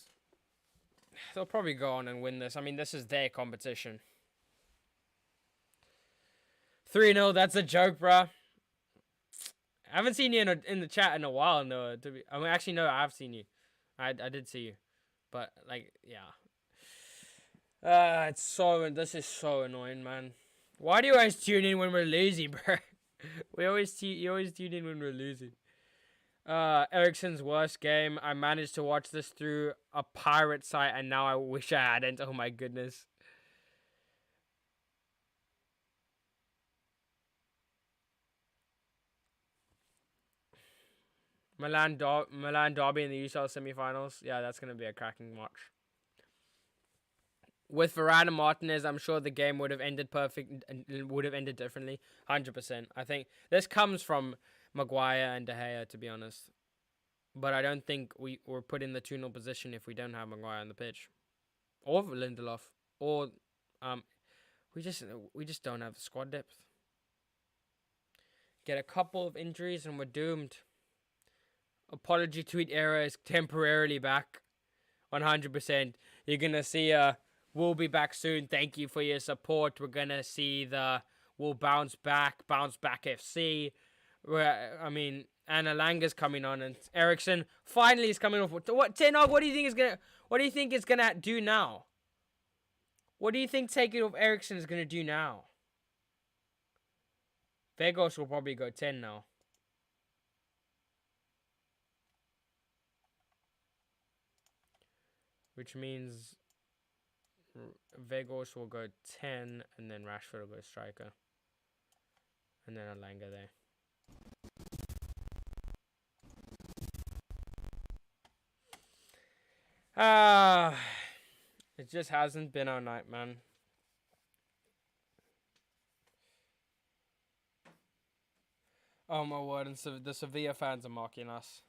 they'll probably go on and win this. I mean, this is their competition. 3-0, that's a joke, bruh. I haven't seen you in the chat in a while, no. Actually, no, I have seen you. I did see you. But, like, yeah. This is so annoying, man. Why do you always tune in when we're losing, bro? You always tune in when we're losing. Ericsson's worst game. I managed to watch this through a pirate site, and now I wish I hadn't. Oh my goodness. Milan derby in the UCL semi-finals. Yeah, that's gonna be a cracking watch. With Varane and Martinez, I'm sure the game would have ended perfect and would have ended differently. 100%. I think this comes from Maguire and De Gea, to be honest. But I don't think we're put in the 2-0 position if we don't have Maguire on the pitch, or Lindelof, or we just don't have the squad depth. Get a couple of injuries and we're doomed. Apology tweet era is temporarily back. 100%. You're gonna see we'll be back soon. Thank you for your support. We're gonna see we'll bounce back FC. And Alanga's coming on, and Ericsson finally is coming off. What Tenog? What do you think is gonna do now? What do you think taking off Ericsson is gonna do now? Vegos will probably go 10 now. Which means Vegos will go 10, and then Rashford will go striker. And then Alanga there. It just hasn't been our night, man. Oh my word, and so the Sevilla fans are mocking us.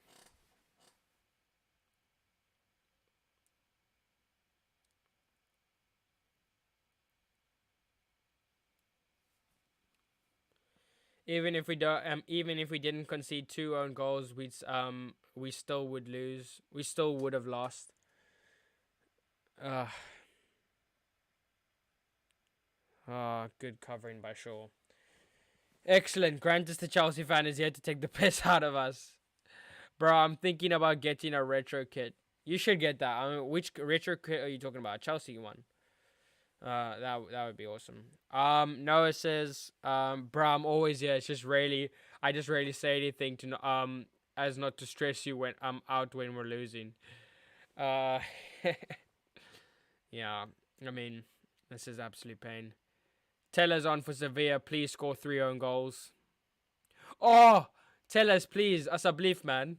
Even if we didn't concede 2 own goals, we still would lose. We still would have lost. Good covering by Shaw. Excellent. Grantis, the Chelsea fan, is here to take the piss out of us. Bro, I'm thinking about getting a retro kit. You should get that. I mean, which retro kit are you talking about? Chelsea one. That would be awesome. Noah says, bro, I'm always here. It's just really, I just rarely say anything to as not to stress you when I'm out when we're losing. Yeah. I mean, this is absolute pain. Tellers on for Sevilla. Please score 3 own goals. Oh, Tellers, please. Us a belief, man.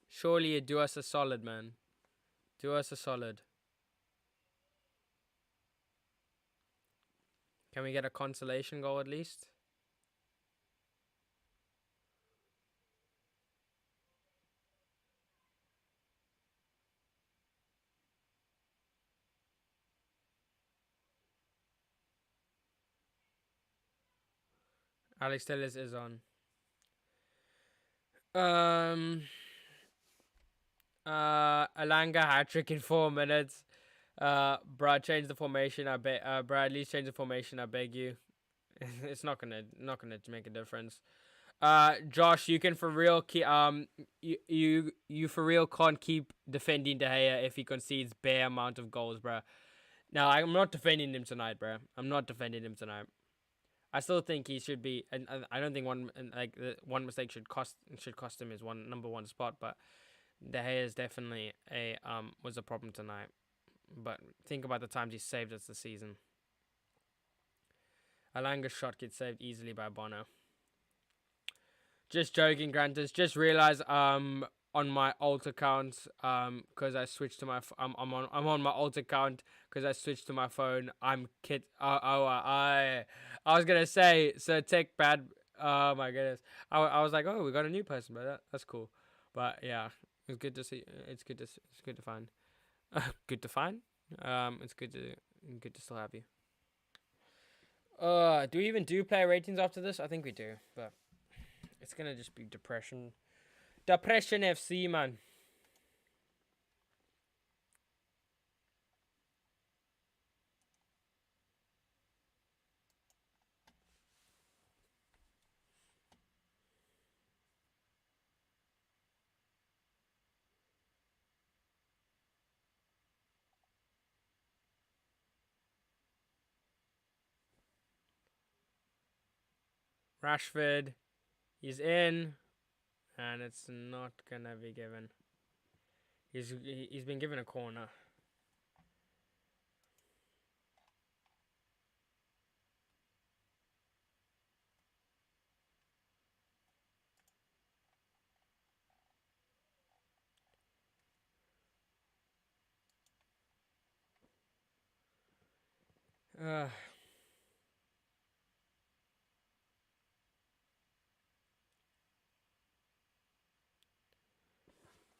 Surely you do us a solid, man. Do us a solid. Can we get a consolation goal at least? Alex Tellez is on. Alanga hat-trick in 4 minutes. Brad, change the formation. I beg. Brad, at least change the formation. I beg you. It's not gonna make a difference. Josh, you can for real you for real can't keep defending De Gea if he concedes bare amount of goals, bro. No, I'm not defending him tonight, bro. I'm not defending him tonight. I still think he should be, and I don't think one mistake should cost him his number one spot. But De Gea is definitely was a problem tonight. But think about the times he saved us this season. Alanga's shot gets saved easily by Bono. Just joking, Grantus. Just realized on my alt account because I switched to my I'm on my alt account because I switched to my phone. I was gonna say so tech bad. Oh my goodness. I was like, oh, we got a new person, but that's cool. But yeah, it's good to see. It's good to find. Good to find. It's good to still have you. Do we even do player ratings after this? I think we do, but it's gonna just be depression. Depression FC, man. Rashford, he's in, and it's not gonna be given. He's been given a corner.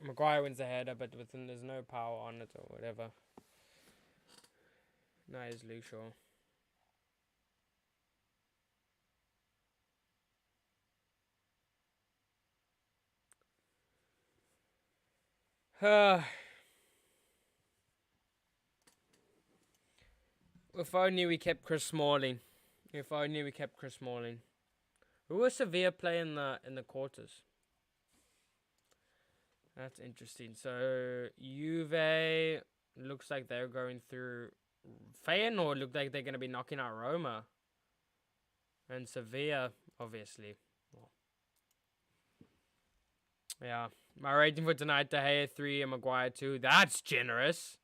Maguire wins the header, but there's no power on it or whatever. Nice, Luke Shaw. If only we kept Chris Smalling. If only we kept Chris Smalling. Who was Sevilla play in the quarters? That's interesting. So Juve looks like they're going through. Feyenoord look like they're going to be knocking out Roma. And Sevilla, obviously. Well, yeah. My rating for tonight, De Gea 3 and Maguire 2. That's generous.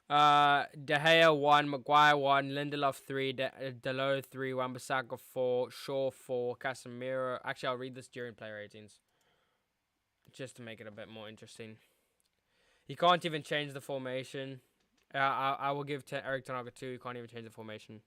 De Gea 1, Maguire 1, Lindelof 3, Dalot 3, Wan-Bissaka 4, Shaw 4, Casemiro. Actually, I'll read this during player ratings, just to make it a bit more interesting. He can't even change the formation. I will give Eric Ten Hag 2. He can't even change the formation.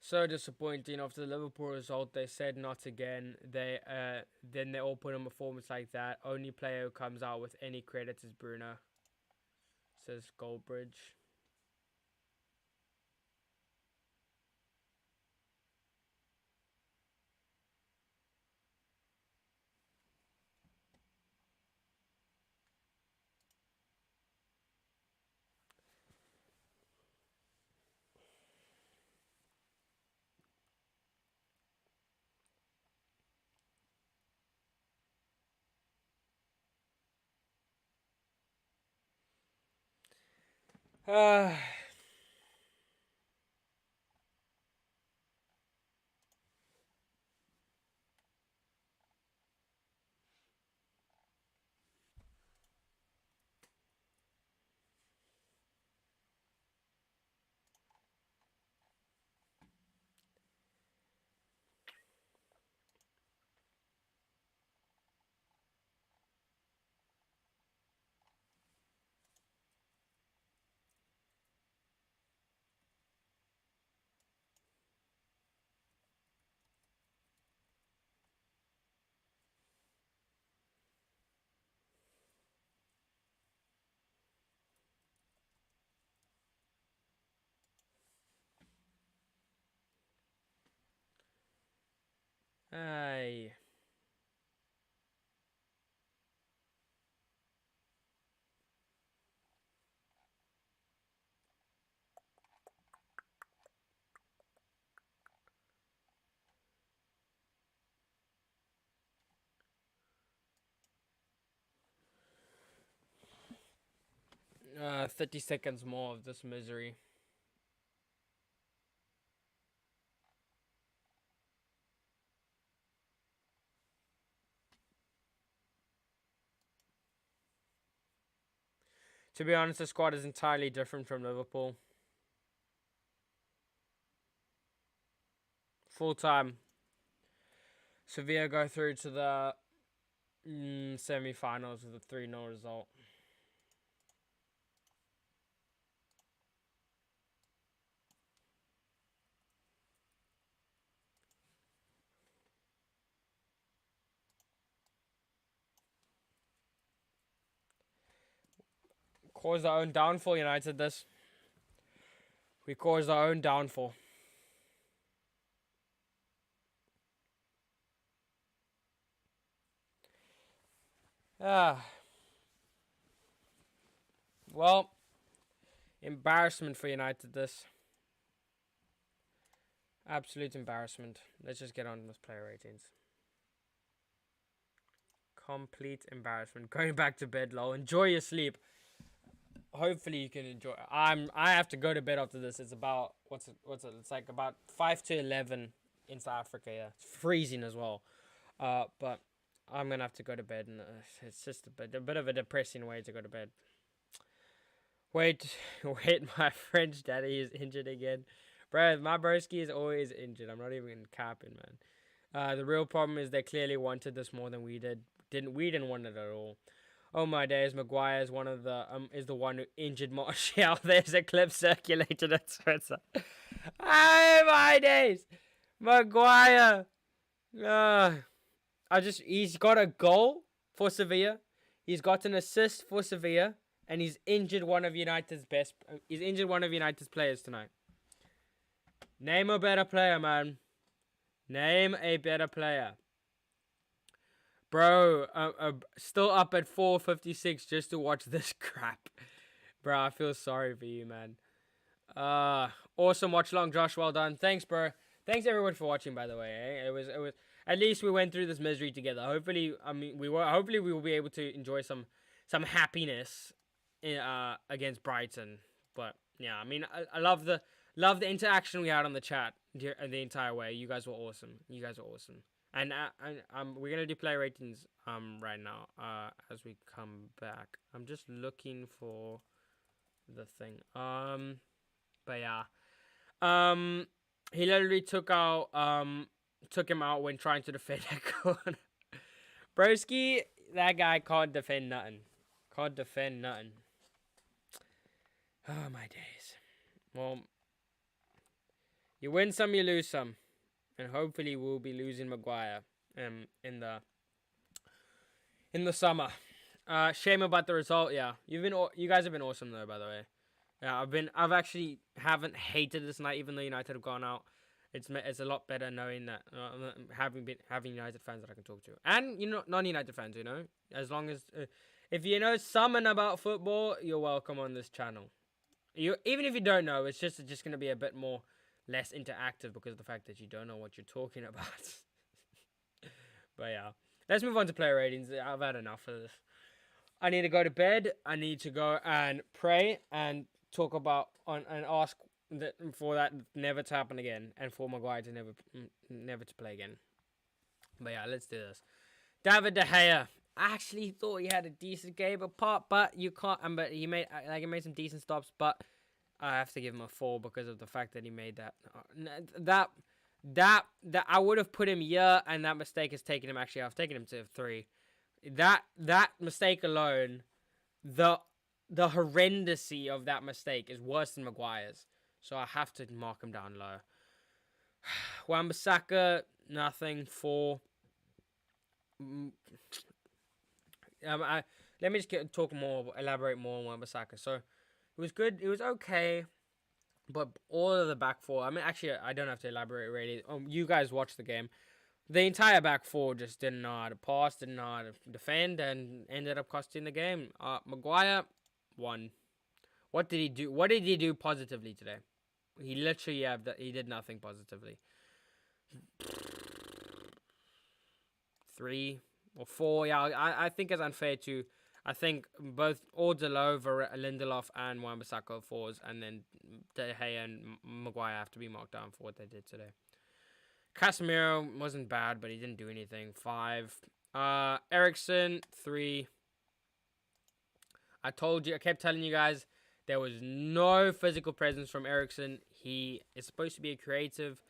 So disappointing. After the Liverpool result, they said not again. Then they all put on performance like that. Only player who comes out with any credit is Bruno, says Goldbridge. Uh, 30 seconds more of this misery. To be honest, the squad is entirely different from Liverpool. Full time. Sevilla go through to the semi-finals with a 3-0 result. Caused our own downfall, United, this. We caused our own downfall. Well, embarrassment for United, this. Absolute embarrassment. Let's just get on with player ratings. Complete embarrassment. Going back to bed, lol. Enjoy your sleep. Hopefully you can enjoy. I have to go to bed after this. It's about what's it? It's like about 5 to 11 in South Africa. Yeah, it's freezing as well. But I'm gonna have to go to bed, and it's just a bit of a depressing way to go to bed. Wait, my French daddy is injured again. Bro, my broski is always injured. I'm not even capping, man. The real problem is they clearly wanted this more than we did. We didn't want it at all. Oh my days, Maguire is is the one who injured Martial. There's a clip circulated on Twitter. Oh my days, Maguire. He's got a goal for Sevilla. He's got an assist for Sevilla, and he's injured one of United's players tonight. Name a better player, man. Name a better player. Bro, still up at 4:56 just to watch this crap. Bro, I feel sorry for you, man. Awesome watch along, Josh. Well done. Thanks, bro. Thanks everyone for watching, by the way. It was at least we went through this misery together. Hopefully, we will be able to enjoy some happiness against Brighton. But yeah, I mean, I love the interaction we had on the chat the entire way. You guys were awesome. And we're gonna do player ratings right now as we come back. I'm just looking for the thing. But yeah. He literally took him out when trying to defend that corner. Broski, that guy can't defend nothing. Oh my days. Well, you win some, you lose some. And hopefully we'll be losing Maguire in the summer. Shame about the result, yeah. You guys have been awesome though, by the way. Yeah, I've actually haven't hated this night, even though United have gone out. It's a lot better knowing that having United fans that I can talk to, and non-United fans. As long as if you know something about football, you're welcome on this channel. Even if you don't know, it's just gonna be a bit more less interactive because of the fact that you don't know what you're talking about. But yeah, let's move on to player ratings. I've had enough of this. I need to go to bed. I need to go and pray and talk about and ask for that never to happen again, and for Maguire to never to play again. But yeah, let's do this. David De Gea. I actually thought he had a decent game apart, but you can't. But he made some decent stops, but I have to give him a 4 because of the fact that he made that I would have put him here, and that mistake has taken him. Actually, I've taken him to 3. That mistake alone, the horrendousy of that mistake is worse than Maguire's. So I have to mark him down low. Wan-Bissaka, nothing. 4. Let me just elaborate more on Wan-Bissaka. So it was good. It was okay. But all of the back 4, I mean, actually, I don't have to elaborate really. You guys watched the game. The entire back 4 just didn't know how to pass, didn't know how to defend, and ended up costing the game. Maguire, 1. What did he do? What did he do positively today? He literally he did nothing positively. 3 or 4. Yeah, I think it's unfair to. I think both Ordelo, Lindelof, and Wan-Bissaka are 4s, and then De Gea and Maguire have to be marked down for what they did today. Casemiro wasn't bad, but he didn't do anything. 5. Eriksen, 3. I kept telling you guys, there was no physical presence from Eriksen. He is supposed to be a creative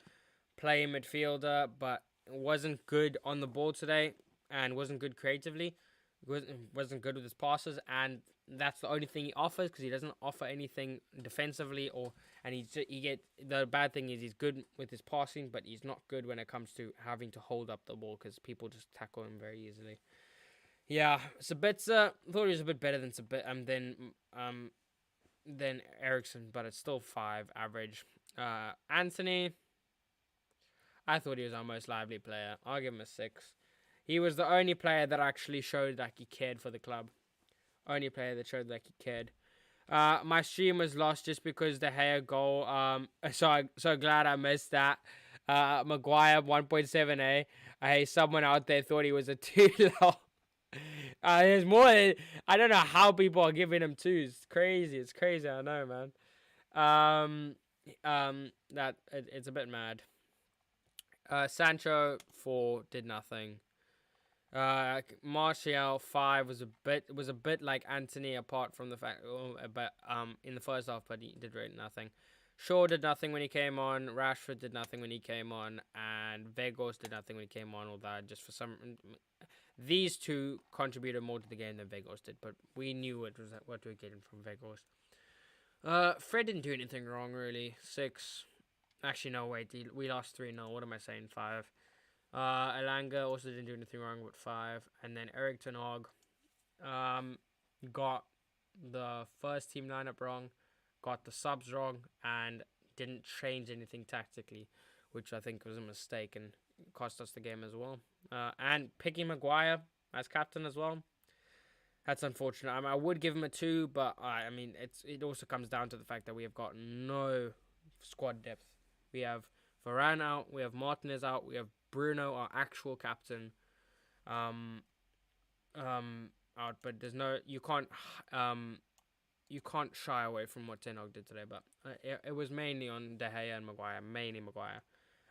playing midfielder, but wasn't good on the ball today, and wasn't good creatively. Wasn't good with his passes, and that's the only thing he offers, because he doesn't offer anything defensively, the bad thing is he's good with his passing, but he's not good when it comes to having to hold up the ball, because people just tackle him very easily. Yeah, Sabitzer, thought he was a bit better than Eriksen, but it's still 5 average. Anthony, I thought he was our most lively player. I'll give him a 6. He was the only player that actually showed that he cared for the club. Only player that showed that he cared. My stream was lost just because the Gea goal. So glad I missed that. Maguire 1.7A. Someone out there thought he was a 2 low. There's more. I don't know how people are giving him 2s. It's crazy. I know, man. It's a bit mad. Sancho 4 did nothing. Martial 5 was a bit like Anthony, apart from the fact, in the first half, but he did really nothing. Shaw did nothing when he came on. Rashford did nothing when he came on, and Vegas did nothing when he came on. Although just for some, these two contributed more to the game than Vegas did, but we knew what we were getting from Vegas. Fred didn't do anything wrong really. 6. Actually, no, wait. We lost 3-0. What am I saying? 5. Elanga also didn't do anything wrong with 5. And then Eric Ten Hag got the first team lineup wrong, got the subs wrong, and didn't change anything tactically, which I think was a mistake and cost us the game as well. And picking Maguire as captain as well. That's unfortunate. I would give him a 2, but I mean, it also comes down to the fact that we have got no squad depth. We have Varane out, we have Martinez out, we have Bruno, our actual captain, out. But there's no, you can't shy away from what Ten Hag did today. But it was mainly on De Gea and Maguire, mainly Maguire.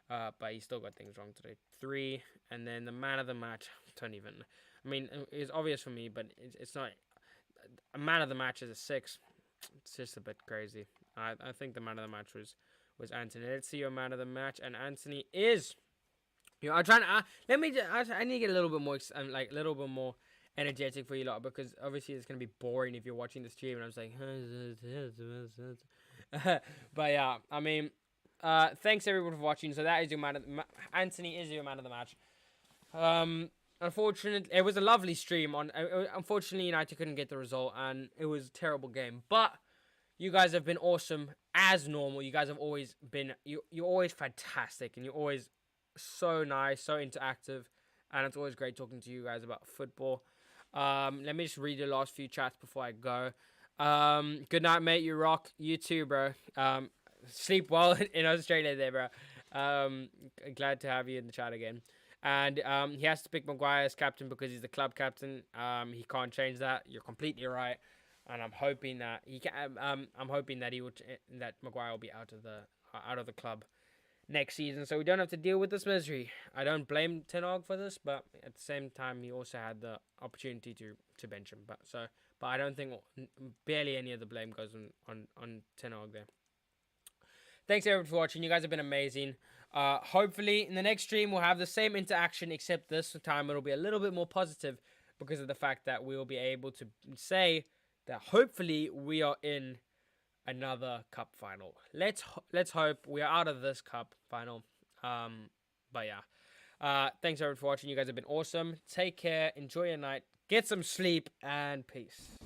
But he still got things wrong today. 3, and then the man of the match. Don't even. I mean, it's obvious for me, but it's not. A man of the match is a 6. It's just a bit crazy. I think the man of the match was Anthony. Let's see your man of the match, and Anthony is. I'm trying to. I need to get a little bit more, a little bit more energetic for you lot, because obviously it's gonna be boring if you're watching the stream and I'm saying. But yeah, I mean, thanks everyone for watching. So that is your Anthony is your man of the match. Unfortunately, it was a lovely stream. Unfortunately, United couldn't get the result, and it was a terrible game. But you guys have been awesome as normal. You guys have always been you're always fantastic, and you're always so nice, so interactive, and it's always great talking to you guys about football. Let me just read the last few chats before I go. Good night, mate. You rock. You too, bro. Sleep well in Australia there, bro. Glad to have you in the chat again. And he has to pick Maguire as captain because he's the club captain. He can't change that. You're completely right. And I'm hoping that he can. I'm hoping that that Maguire will be out of the club next season, so we don't have to deal with this misery. I don't blame Ten Hag for this, but at the same time, he also had the opportunity to bench him. But I don't think barely any of the blame goes on Ten Hag there. Thanks everyone for watching. You guys have been amazing. Hopefully in the next stream we'll have the same interaction, except this time it'll be a little bit more positive because of the fact that we'll be able to say that hopefully we are in another cup final. Let's hope we are out of this cup final. But yeah. Thanks everyone for watching. You guys have been awesome. Take care. Enjoy your night. Get some sleep and peace.